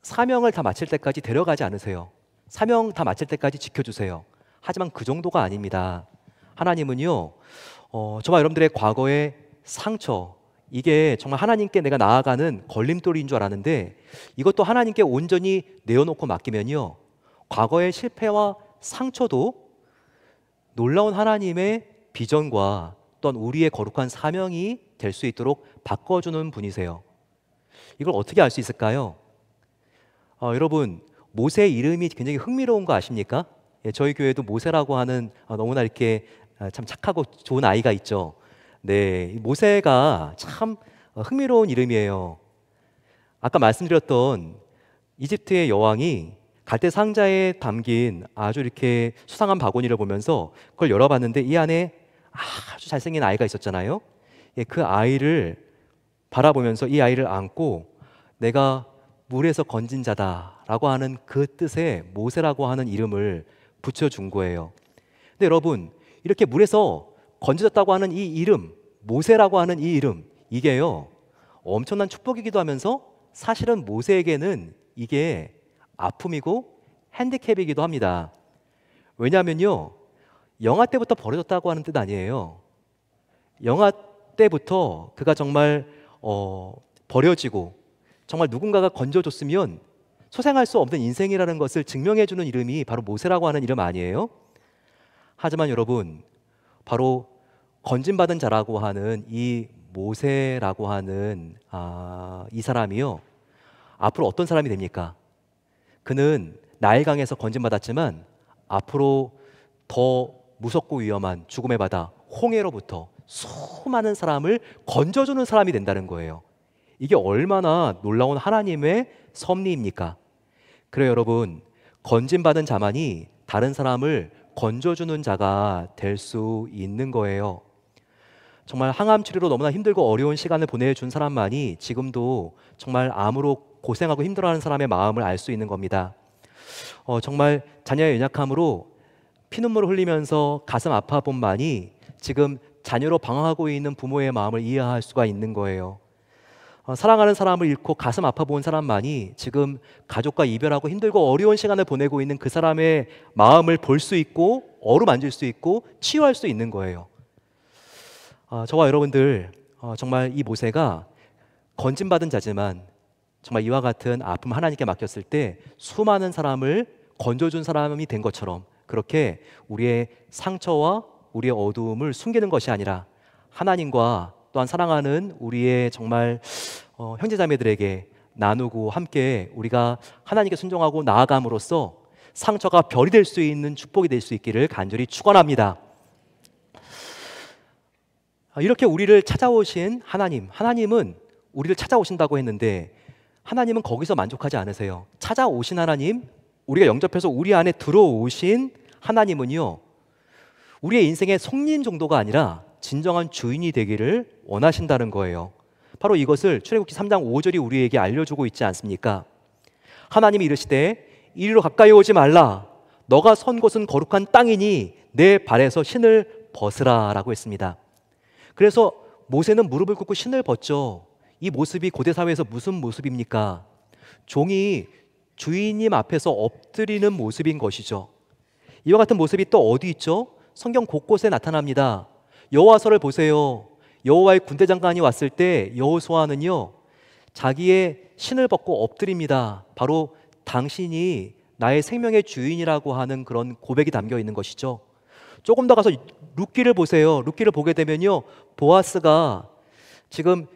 사명을 다 마칠 때까지 데려가지 않으세요. 사명 다 마칠 때까지 지켜주세요. 하지만 그 정도가 아닙니다. 하나님은요, 저와 여러분들의 과거의 상처, 이게 정말 하나님께 내가 나아가는 걸림돌인 줄 알았는데 이것도 하나님께 온전히 내어놓고 맡기면요, 과거의 실패와 상처도 놀라운 하나님의 비전과 또한 우리의 거룩한 사명이 될 수 있도록 바꿔주는 분이세요. 이걸 어떻게 알 수 있을까요? 여러분, 모세의 이름이 굉장히 흥미로운 거 아십니까? 예, 저희 교회도 모세라고 하는 너무나 이렇게 참 착하고 좋은 아이가 있죠. 네, 이 모세가 참 흥미로운 이름이에요. 아까 말씀드렸던 이집트의 여왕이 갈대 상자에 담긴 아주 이렇게 수상한 바구니를 보면서 그걸 열어봤는데 이 안에 아주 잘생긴 아이가 있었잖아요. 예, 그 아이를 바라보면서 이 아이를 안고 내가 물에서 건진 자다라고 하는 그 뜻의 모세라고 하는 이름을 붙여준 거예요. 근데 여러분, 이렇게 물에서 건져졌다고 하는 이 이름, 모세라고 하는 이 이름, 이게요 엄청난 축복이기도 하면서 사실은 모세에게는 이게 아픔이고 핸디캡이기도 합니다. 왜냐하면요, 영아 때부터 버려졌다고 하는 뜻 아니에요. 영아 때부터 그가 정말 버려지고 정말 누군가가 건져줬으면 소생할 수 없는 인생이라는 것을 증명해주는 이름이 바로 모세라고 하는 이름 아니에요? 하지만 여러분, 바로 건진받은 자라고 하는 이 모세라고 하는 이 사람이요, 앞으로 어떤 사람이 됩니까? 그는 나일강에서 건진받았지만 앞으로 더 무섭고 위험한 죽음의 바다 홍해로부터 수많은 사람을 건져주는 사람이 된다는 거예요. 이게 얼마나 놀라운 하나님의 섭리입니까? 그래요, 여러분, 건진받은 자만이 다른 사람을 건져주는 자가 될 수 있는 거예요. 정말 항암 치료로 너무나 힘들고 어려운 시간을 보내준 사람만이 지금도 정말 암으로 고생하고 힘들어하는 사람의 마음을 알 수 있는 겁니다. 정말 자녀의 연약함으로 피눈물을 흘리면서 가슴 아파 본 만이 지금 자녀로 방황하고 있는 부모의 마음을 이해할 수가 있는 거예요. 사랑하는 사람을 잃고 가슴 아파 본 사람만이 지금 가족과 이별하고 힘들고 어려운 시간을 보내고 있는 그 사람의 마음을 볼 수 있고 어루만질 수 있고 치유할 수 있는 거예요. 저와 여러분들 정말 이 모세가 건진받은 자지만 정말 이와 같은 아픔 하나님께 맡겼을 때 수많은 사람을 건져준 사람이 된 것처럼 그렇게 우리의 상처와 우리의 어두움을 숨기는 것이 아니라 하나님과 또한 사랑하는 우리의 정말 형제자매들에게 나누고 함께 우리가 하나님께 순종하고 나아감으로써 상처가 별이 될 수 있는 축복이 될 수 있기를 간절히 축원합니다. 이렇게 우리를 찾아오신 하나님은 우리를 찾아오신다고 했는데 하나님은 거기서 만족하지 않으세요. 찾아오신 하나님, 우리가 영접해서 우리 안에 들어오신 하나님은요, 우리의 인생의 손님 정도가 아니라 진정한 주인이 되기를 원하신다는 거예요. 바로 이것을 출애굽기 3장 5절이 우리에게 알려주고 있지 않습니까? 하나님이 이르시되 이리로 가까이 오지 말라. 너가 선 곳은 거룩한 땅이니 내 발에서 신을 벗으라 라고 했습니다. 그래서 모세는 무릎을 꿇고 신을 벗죠. 이 모습이 고대 사회에서 무슨 모습입니까? 종이 주인님 앞에서 엎드리는 모습인 것이죠. 이와 같은 모습이 또 어디 있죠? 성경 곳곳에 나타납니다. 여호와서를 보세요. 여호와의 군대 장관이 왔을 때 여호수아는요 자기의 신을 벗고 엎드립니다. 바로 당신이 나의 생명의 주인이라고 하는 그런 고백이 담겨 있는 것이죠. 조금 더 가서 룻기를 보세요. 룻기를 보게 되면요 보아스가 지금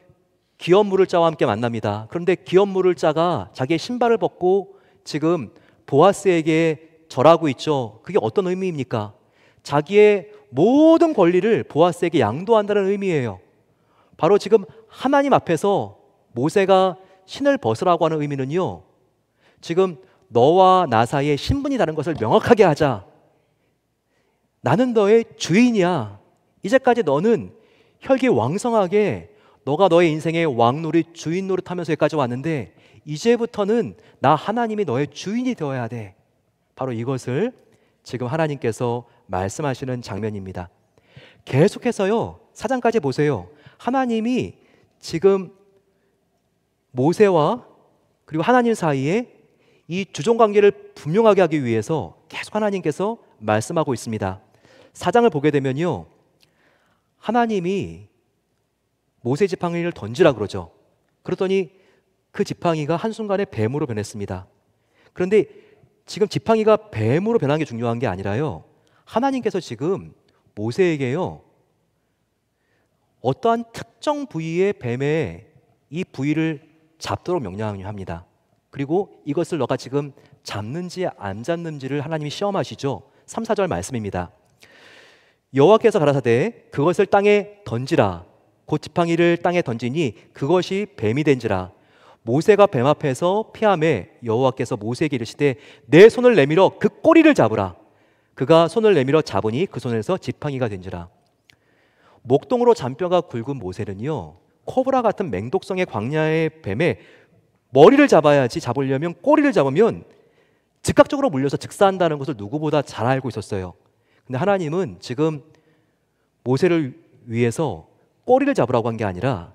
기업 물을 자와 함께 만납니다. 그런데 기업 물을 자가 자기의 신발을 벗고 지금 보아스에게 절하고 있죠. 그게 어떤 의미입니까? 자기의 모든 권리를 보아스에게 양도한다는 의미예요. 바로 지금 하나님 앞에서 모세가 신을 벗으라고 하는 의미는요, 지금 너와 나 사이의 신분이 다른 것을 명확하게 하자. 나는 너의 주인이야. 이제까지 너는 혈기왕성하게 너가 너의 인생의 왕노릇, 주인 노릇하면서 여기까지 왔는데 이제부터는 나 하나님이 너의 주인이 되어야 돼. 바로 이것을 지금 하나님께서 말씀하시는 장면입니다. 계속해서요 4장까지 보세요. 하나님이 지금 모세와 그리고 하나님 사이에 이 주종관계를 분명하게 하기 위해서 계속 하나님께서 말씀하고 있습니다. 4장을 보게 되면요 하나님이 모세 지팡이를 던지라 그러죠. 그랬더니 그 지팡이가 한순간에 뱀으로 변했습니다. 그런데 지금 지팡이가 뱀으로 변한 게 중요한 게 아니라요 하나님께서 지금 모세에게요 어떠한 특정 부위의 뱀의 이 부위를 잡도록 명령합니다. 그리고 이것을 너가 지금 잡는지 안 잡는지를 하나님이 시험하시죠. 3, 4절 말씀입니다. 여호와께서 가라사대 그것을 땅에 던지라. 곧 지팡이를 땅에 던지니 그것이 뱀이 된지라. 모세가 뱀 앞에서 피하매 여호와께서 모세에게 이르시되 내 손을 내밀어 그 꼬리를 잡으라. 그가 손을 내밀어 잡으니 그 손에서 지팡이가 된지라. 목동으로 잔뼈가 굵은 모세는요, 코브라 같은 맹독성의 광야의 뱀의 머리를 잡으려면 꼬리를 잡으면 즉각적으로 물려서 즉사한다는 것을 누구보다 잘 알고 있었어요. 근데 하나님은 지금 모세를 위해서 꼬리를 잡으라고 한 게 아니라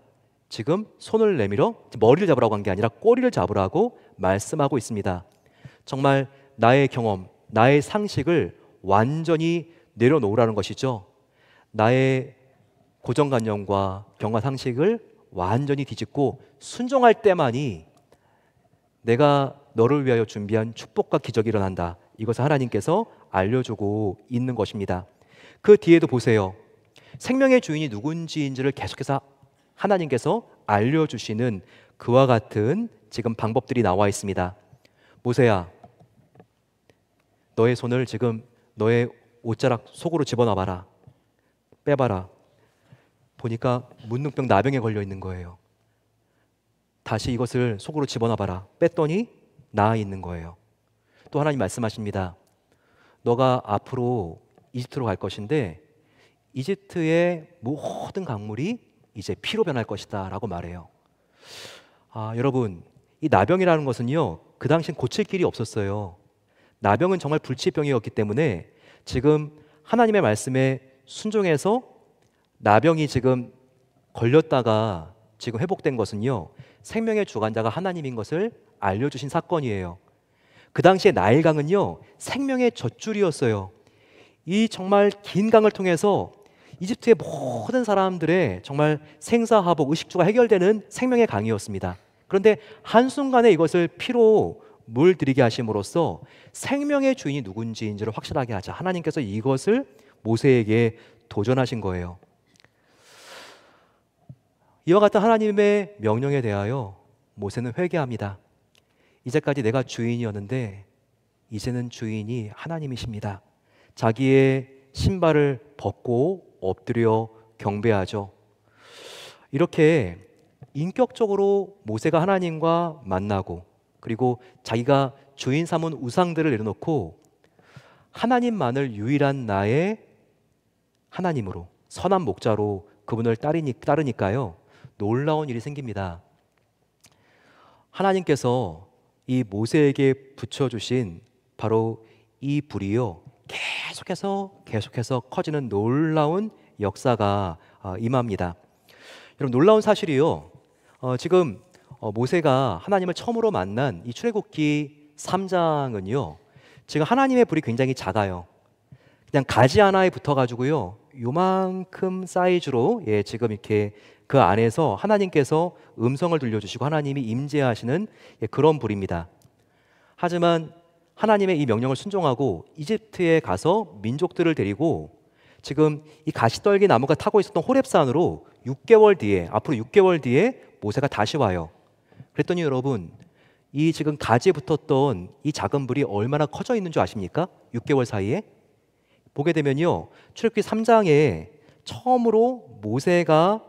지금 손을 내밀어 머리를 잡으라고 한 게 아니라 꼬리를 잡으라고 말씀하고 있습니다. 정말 나의 경험, 나의 상식을 완전히 내려놓으라는 것이죠. 나의 고정관념과 경과 상식을 완전히 뒤집고 순종할 때만이 내가 너를 위하여 준비한 축복과 기적이 일어난다. 이것을 하나님께서 알려주고 있는 것입니다. 그 뒤에도 보세요. 생명의 주인이 누군지인지를 계속해서 하나님께서 알려주시는 그와 같은 지금 방법들이 나와 있습니다. 모세야, 너의 손을 지금 너의 옷자락 속으로 집어넣어봐라. 빼봐라. 보니까 문둥병 나병에 걸려 있는 거예요. 다시 이것을 속으로 집어넣어봐라. 뺐더니 나아 있는 거예요. 또 하나님 말씀하십니다. 너가 앞으로 이집트로 갈 것인데 이집트의 모든 강물이 이제 피로 변할 것이다 라고 말해요. 여러분, 이 나병이라는 것은요, 그 당시엔 고칠 길이 없었어요. 나병은 정말 불치병이었기 때문에 지금 하나님의 말씀에 순종해서 나병이 지금 걸렸다가 지금 회복된 것은요, 생명의 주관자가 하나님인 것을 알려주신 사건이에요. 그 당시에 나일강은요, 생명의 젖줄이었어요. 이 정말 긴 강을 통해서 이집트의 모든 사람들의 정말 생사화복, 의식주가 해결되는 생명의 강이었습니다. 그런데 한순간에 이것을 피로 물들이게 하심으로써 생명의 주인이 누군지인지를 확실하게 하자. 하나님께서 이것을 모세에게 도전하신 거예요. 이와 같은 하나님의 명령에 대하여 모세는 회개합니다. 이제까지 내가 주인이었는데 이제는 주인이 하나님이십니다. 자기의 신발을 벗고 엎드려 경배하죠. 이렇게 인격적으로 모세가 하나님과 만나고 그리고 자기가 주인 삼은 우상들을 내려놓고 하나님만을 유일한 나의 하나님으로 선한 목자로 그분을 따르니까요, 놀라운 일이 생깁니다. 하나님께서 이 모세에게 붙여주신 바로 이 불이요, 계속해서 커지는 놀라운 역사가 임합니다. 여러분, 놀라운 사실이요, 지금 모세가 하나님을 처음으로 만난 이 출애굽기 3장은요, 지금 하나님의 불이 굉장히 작아요. 그냥 가지 하나에 붙어가지고요, 요만큼 사이즈로 지금 이렇게 그 안에서 하나님께서 음성을 들려주시고 하나님이 임재하시는 그런 불입니다. 하지만 하나님의 이 명령을 순종하고 이집트에 가서 민족들을 데리고 지금 이 가시떨기 나무가 타고 있었던 호렙산으로 6개월 뒤에, 앞으로 6개월 뒤에 모세가 다시 와요. 그랬더니 여러분, 이 지금 가지에 붙었던 이 작은 불이 얼마나 커져 있는 줄 아십니까? 6개월 사이에 보게 되면요, 출애굽기 3장에 처음으로 모세가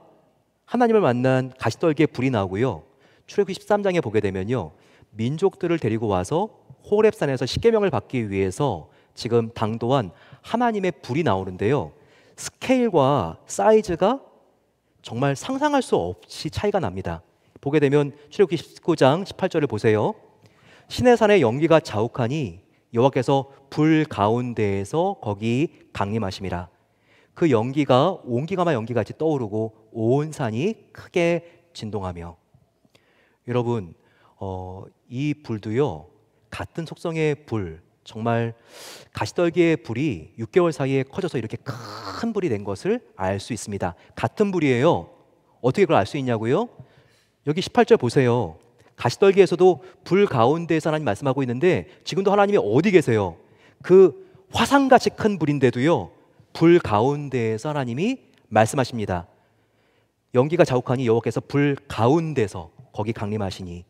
하나님을 만난 가시떨기에 불이 나오고요, 출애굽기 13장에 보게 되면요, 민족들을 데리고 와서 호렙산에서 십계명을 받기 위해서 지금 당도한 하나님의 불이 나오는데요, 스케일과 사이즈가 정말 상상할 수 없이 차이가 납니다. 보게 되면 출애굽기 19장 18절을 보세요. 시내산의 연기가 자욱하니 여호와께서 불 가운데에서 거기 강림하심이라. 그 연기가 온기가마 연기같이 떠오르고 온 산이 크게 진동하며. 여러분, 이 불도요, 같은 속성의 불, 정말 가시떨기의 불이 6개월 사이에 커져서 이렇게 큰 불이 된 것을 알 수 있습니다. 같은 불이에요. 어떻게 그걸 알 수 있냐고요? 여기 18절 보세요. 가시떨기에서도 불 가운데에서 하나님 말씀하고 있는데 지금도 하나님이 어디 계세요? 그 화산같이 큰 불인데도요, 불 가운데에서 하나님이 말씀하십니다. 연기가 자욱하니 여호와께서 불 가운데서 거기 강림하시니.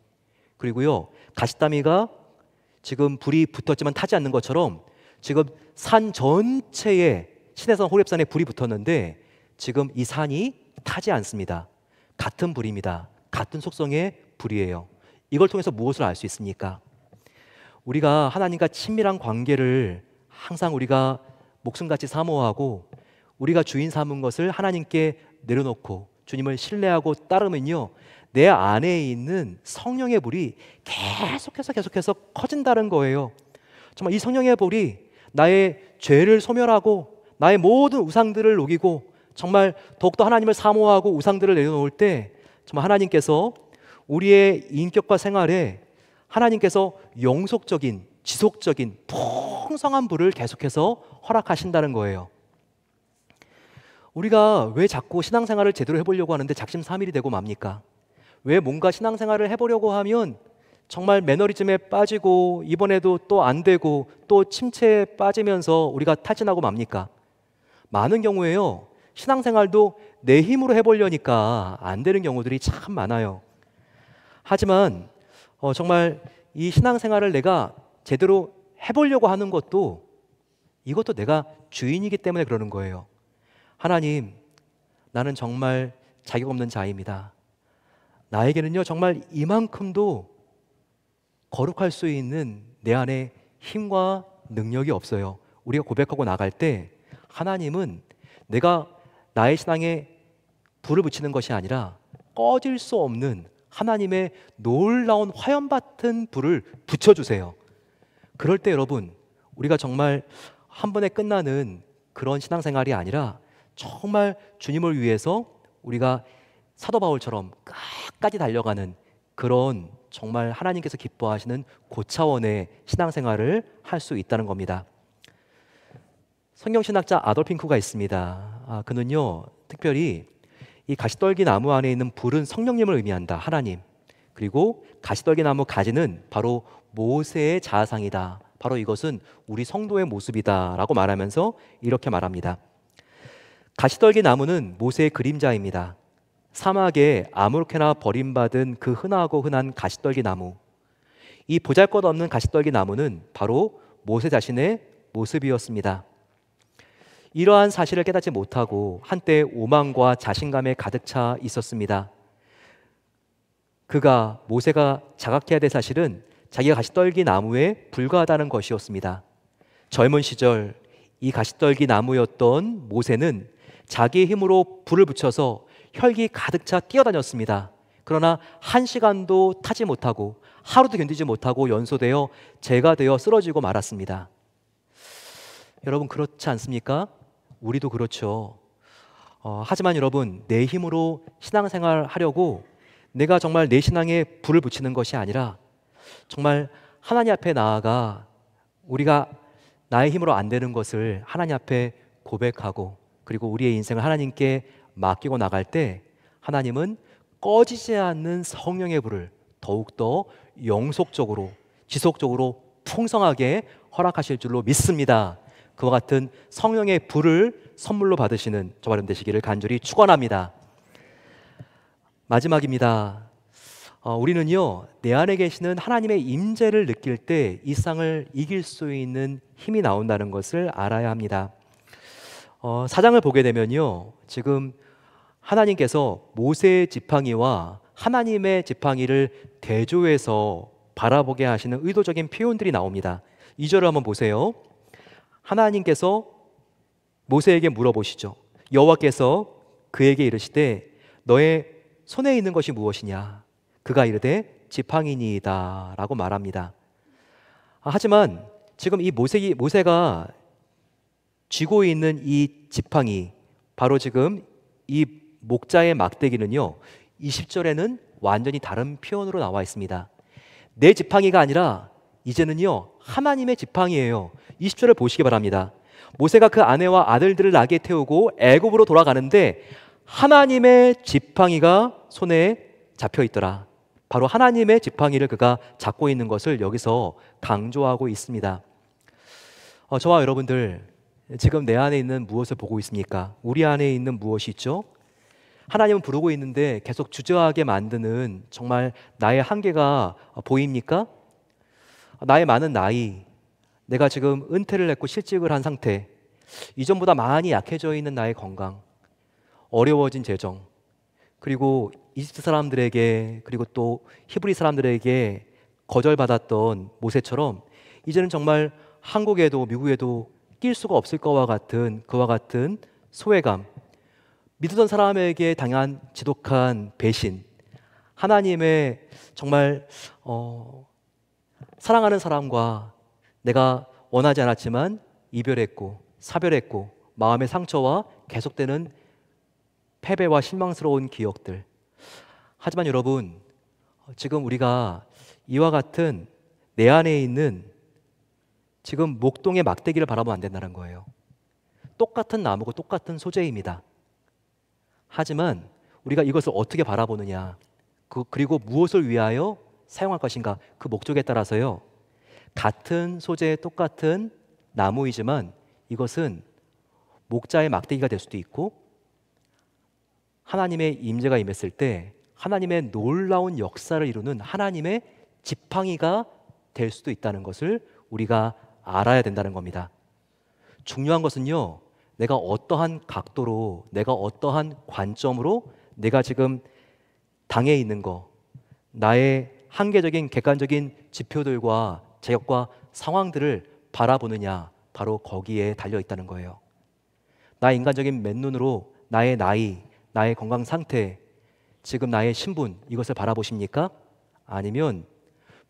그리고요, 가시더미가 지금 불이 붙었지만 타지 않는 것처럼 지금 산 전체에 시내산 호렙산에 불이 붙었는데 지금 이 산이 타지 않습니다. 같은 불입니다. 같은 속성의 불이에요. 이걸 통해서 무엇을 알 수 있습니까? 우리가 하나님과 친밀한 관계를 항상 우리가 목숨같이 사모하고 우리가 주인 삼은 것을 하나님께 내려놓고 주님을 신뢰하고 따르면요, 내 안에 있는 성령의 불이 계속해서 커진다는 거예요. 정말 이 성령의 불이 나의 죄를 소멸하고 나의 모든 우상들을 녹이고 정말 더욱더 하나님을 사모하고 우상들을 내려놓을 때 정말 하나님께서 우리의 인격과 생활에 하나님께서 영속적인 지속적인 풍성한 불을 계속해서 허락하신다는 거예요. 우리가 왜 자꾸 신앙생활을 제대로 해보려고 하는데 작심삼일이 되고 맙니까? 왜 뭔가 신앙생활을 해보려고 하면 정말 매너리즘에 빠지고 이번에도 또 안 되고 또 침체에 빠지면서 우리가 탈진하고 맙니까? 많은 경우에요, 신앙생활도 내 힘으로 해보려니까 안 되는 경우들이 참 많아요. 하지만 정말 이 신앙생활을 내가 제대로 해보려고 하는 것도 이것도 내가 주인이기 때문에 그러는 거예요. 하나님, 나는 정말 자격 없는 자입니다. 나에게는요 정말 이만큼도 거룩할 수 있는 내 안에 힘과 능력이 없어요. 우리가 고백하고 나갈 때 하나님은 내가 나의 신앙에 불을 붙이는 것이 아니라 꺼질 수 없는 하나님의 놀라운 화염 같은 불을 붙여주세요. 그럴 때 여러분, 우리가 정말 한 번에 끝나는 그런 신앙생활이 아니라 정말 주님을 위해서 우리가 사도 바울처럼 끝까지 달려가는 그런 정말 하나님께서 기뻐하시는 고차원의 신앙생활을 할 수 있다는 겁니다. 성경신학자 아돌프 핑크가 있습니다. 그는요 특별히 이 가시떨기 나무 안에 있는 불은 성령님을 의미한다, 하나님. 그리고 가시떨기 나무 가지는 바로 모세의 자아상이다, 바로 이것은 우리 성도의 모습이다 라고 말하면서 이렇게 말합니다. 가시떨기 나무는 모세의 그림자입니다. 사막에 아무렇게나 버림받은 그 흔하고 흔한 가시떨기 나무, 이 보잘것없는 가시떨기 나무는 바로 모세 자신의 모습이었습니다. 이러한 사실을 깨닫지 못하고 한때 오만과 자신감에 가득 차 있었습니다. 그가 모세가 자각해야 될 사실은 자기가 가시떨기 나무에 불과하다는 것이었습니다. 젊은 시절 이 가시떨기 나무였던 모세는 자기의 힘으로 불을 붙여서 혈기 가득 차 뛰어다녔습니다. 그러나 한 시간도 타지 못하고 하루도 견디지 못하고 연소되어 재가 되어 쓰러지고 말았습니다. 여러분 그렇지 않습니까? 우리도 그렇죠. 하지만 여러분, 내 힘으로 신앙생활 하려고 내가 정말 내 신앙에 불을 붙이는 것이 아니라 정말 하나님 앞에 나아가 우리가 나의 힘으로 안 되는 것을 하나님 앞에 고백하고 그리고 우리의 인생을 하나님께 맡기고 나갈 때 하나님은 꺼지지 않는 성령의 불을 더욱더 영속적으로 지속적으로 풍성하게 허락하실 줄로 믿습니다. 그와 같은 성령의 불을 선물로 받으시는 저와 여러분 되시기를 간절히 축원합니다. 마지막입니다. 우리는요 내 안에 계시는 하나님의 임재를 느낄 때 이 세상을 이길 수 있는 힘이 나온다는 것을 알아야 합니다. 사장을 보게 되면요 지금 하나님께서 모세의 지팡이와 하나님의 지팡이를 대조해서 바라보게 하시는 의도적인 표현들이 나옵니다. 2절을 한번 보세요. 하나님께서 모세에게 물어보시죠. 여호와께서 그에게 이르시되 너의 손에 있는 것이 무엇이냐? 그가 이르되 지팡이니이다 라고 말합니다. 하지만 지금 이 모세가 쥐고 있는 이 지팡이, 바로 지금 이 목자의 막대기는요 20절에는 완전히 다른 표현으로 나와 있습니다. 내 지팡이가 아니라 이제는요 하나님의 지팡이예요. 20절을 보시기 바랍니다. 모세가 그 아내와 아들들을 나귀에 태우고 애굽으로 돌아가는데 하나님의 지팡이가 손에 잡혀 있더라. 바로 하나님의 지팡이를 그가 잡고 있는 것을 여기서 강조하고 있습니다. 저와 여러분들 지금 내 안에 있는 무엇을 보고 있습니까? 우리 안에 있는 무엇이 있죠? 하나님은 부르고 있는데 계속 주저하게 만드는 정말 나의 한계가 보입니까? 나의 많은 나이, 내가 지금 은퇴를 했고 실직을 한 상태, 이전보다 많이 약해져 있는 나의 건강, 어려워진 재정, 그리고 이집트 사람들에게 그리고 또 히브리 사람들에게 거절받았던 모세처럼 이제는 정말 한국에도 미국에도 낄 수가 없을 것과 같은 그와 같은 소외감, 믿었던 사람에게 당한 지독한 배신, 하나님의 정말 사랑하는 사람과 내가 원하지 않았지만 이별했고 사별했고 마음의 상처와 계속되는 패배와 실망스러운 기억들. 하지만 여러분, 지금 우리가 이와 같은 내 안에 있는 지금 목동의 막대기를 바라보면 안 된다는 거예요. 똑같은 나무고 똑같은 소재입니다. 하지만 우리가 이것을 어떻게 바라보느냐, 그리고 무엇을 위하여 사용할 것인가, 그 목적에 따라서요, 같은 소재의 똑같은 나무이지만 이것은 목자의 막대기가 될 수도 있고 하나님의 임재가 임했을 때 하나님의 놀라운 역사를 이루는 하나님의 지팡이가 될 수도 있다는 것을 우리가 알아야 된다는 겁니다. 중요한 것은요, 내가 어떠한 각도로, 내가 어떠한 관점으로 내가 지금 당해 있는 거, 나의 한계적인 객관적인 지표들과 제약과 상황들을 바라보느냐, 바로 거기에 달려 있다는 거예요. 나의 인간적인 맨눈으로 나의 나이, 나의 건강 상태, 지금 나의 신분, 이것을 바라보십니까? 아니면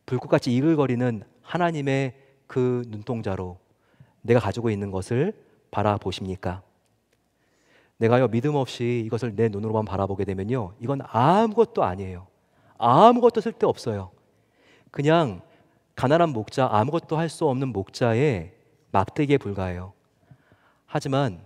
불꽃같이 이글거리는 하나님의 그 눈동자로 내가 가지고 있는 것을 바라보십니까? 내가요, 믿음 없이 이것을 내 눈으로만 바라보게 되면요, 이건 아무것도 아니에요. 아무것도 쓸데없어요. 그냥 가난한 목자, 아무것도 할 수 없는 목자의 막대기에 불과해요. 하지만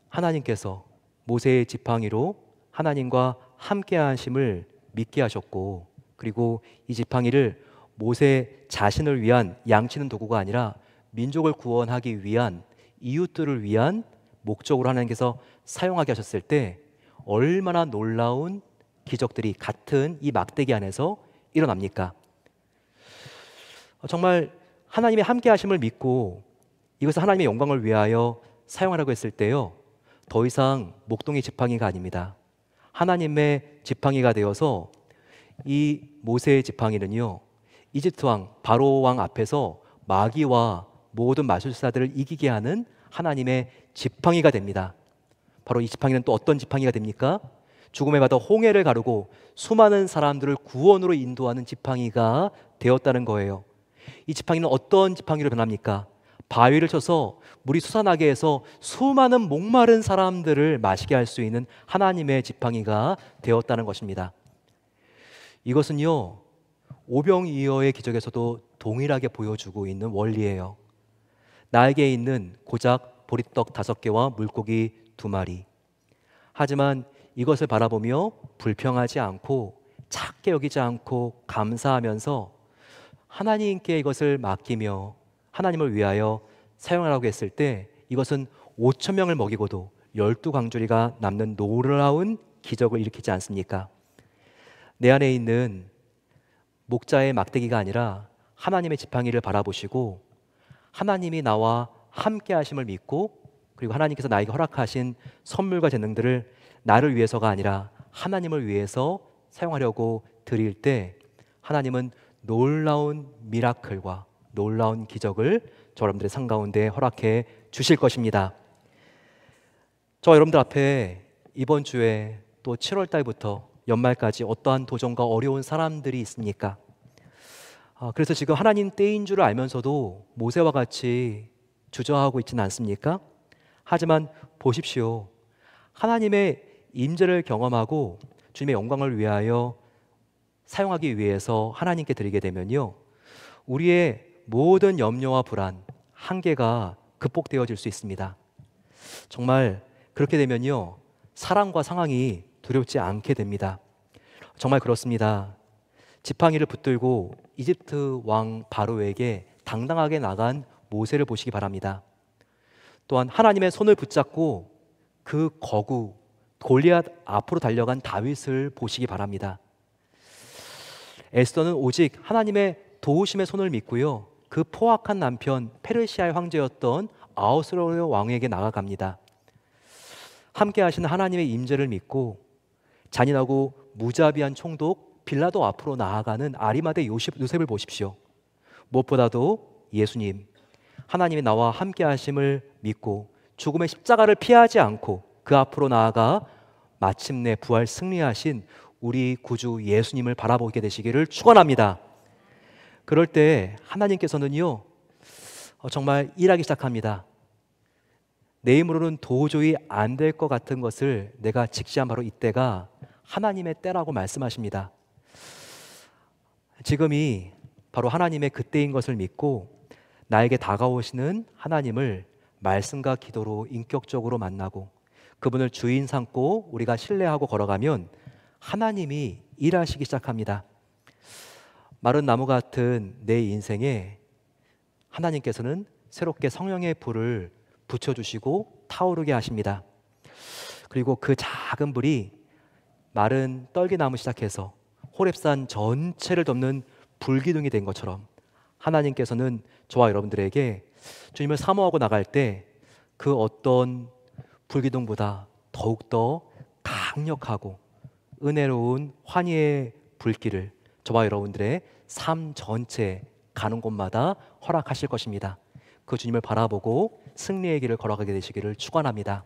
하나님께서 모세의 지팡이로 하나님과 함께 하심을 믿게 하셨고, 그리고 이 지팡이를 모세 자신을 위한 양치는 도구가 아니라 민족을 구원하기 위한, 이웃들을 위한 목적으로 하나님께서 사용하게 하셨을 때 얼마나 놀라운 기적들이 같은 이 막대기 안에서 일어납니까? 정말 하나님의 함께 하심을 믿고 이것을 하나님의 영광을 위하여 사용하라고 했을 때요, 더 이상 목동의 지팡이가 아닙니다. 하나님의 지팡이가 되어서 이 모세의 지팡이는요, 이집트 왕 바로 왕 앞에서 마귀와 모든 마술사들을 이기게 하는 하나님의 지팡이가 됩니다. 바로 이 지팡이는 또 어떤 지팡이가 됩니까? 죽음의 바다 홍해를 가르고 수많은 사람들을 구원으로 인도하는 지팡이가 되었다는 거예요. 이 지팡이는 어떤 지팡이로 변합니까? 바위를 쳐서 물이 솟아나게 해서 수많은 목마른 사람들을 마시게 할 수 있는 하나님의 지팡이가 되었다는 것입니다. 이것은요, 오병이어의 기적에서도 동일하게 보여주고 있는 원리예요. 나에게 있는 고작 보리떡 5개와 물고기 2마리. 하지만 이것을 바라보며 불평하지 않고 작게 여기지 않고 감사하면서 하나님께 이것을 맡기며 하나님을 위하여 사용하라고 했을 때 이것은 5천 명을 먹이고도 12광주리가 남는 놀라운 기적을 일으키지 않습니까? 내 안에 있는 목자의 막대기가 아니라 하나님의 지팡이를 바라보시고 하나님이 나와 함께 하심을 믿고, 그리고 하나님께서 나에게 허락하신 선물과 재능들을 나를 위해서가 아니라 하나님을 위해서 사용하려고 드릴 때 하나님은 놀라운 미라클과 놀라운 기적을 저 여러분들의 삶 가운데 허락해 주실 것입니다. 저 여러분들 앞에 이번 주에 또 7월 달부터 연말까지 어떠한 도전과 어려운 사람들이 있습니까? 그래서 지금 하나님 때인 줄 알면서도 모세와 같이 주저하고 있지는 않습니까? 하지만 보십시오. 하나님의 임재를 경험하고 주님의 영광을 위하여 사용하기 위해서 하나님께 드리게 되면요, 우리의 모든 염려와 불안, 한계가 극복되어질 수 있습니다. 정말 그렇게 되면요, 사람과 상황이 두렵지 않게 됩니다. 정말 그렇습니다. 지팡이를 붙들고 이집트 왕 바로에게 당당하게 나간 모세를 보시기 바랍니다. 또한 하나님의 손을 붙잡고 그 거구 골리앗 앞으로 달려간 다윗을 보시기 바랍니다. 에스더는 오직 하나님의 도우심의 손을 믿고요, 그 포악한 남편 페르시아의 황제였던 아하수에로 왕에게 나아갑니다. 함께 하시는 하나님의 임재를 믿고 잔인하고 무자비한 총독 빌라도 앞으로 나아가는 아리마대 요셉을 보십시오. 무엇보다도 예수님, 하나님이 나와 함께 하심을 믿고 죽음의 십자가를 피하지 않고 그 앞으로 나아가 마침내 부활 승리하신 우리 구주 예수님을 바라보게 되시기를 축원합니다. 그럴 때 하나님께서는요, 정말 일하기 시작합니다. 내 힘으로는 도저히 안 될 것 같은 것을 내가 직시한 바로 이때가 하나님의 때라고 말씀하십니다. 지금이 바로 하나님의 그때인 것을 믿고 나에게 다가오시는 하나님을 말씀과 기도로 인격적으로 만나고 그분을 주인 삼고 우리가 신뢰하고 걸어가면 하나님이 일하시기 시작합니다. 마른 나무 같은 내 인생에 하나님께서는 새롭게 성령의 불을 붙여주시고 타오르게 하십니다. 그리고 그 작은 불이 마른 떨기나무 시작해서 호렙산 전체를 덮는 불기둥이 된 것처럼 하나님께서는 저와 여러분들에게 주님을 사모하고 나갈 때 그 어떤 불기둥보다 더욱더 강력하고 은혜로운 환희의 불길을 저와 여러분들의 삶 전체에 가는 곳마다 허락하실 것입니다. 그 주님을 바라보고 승리의 길을 걸어가게 되시기를 축원합니다.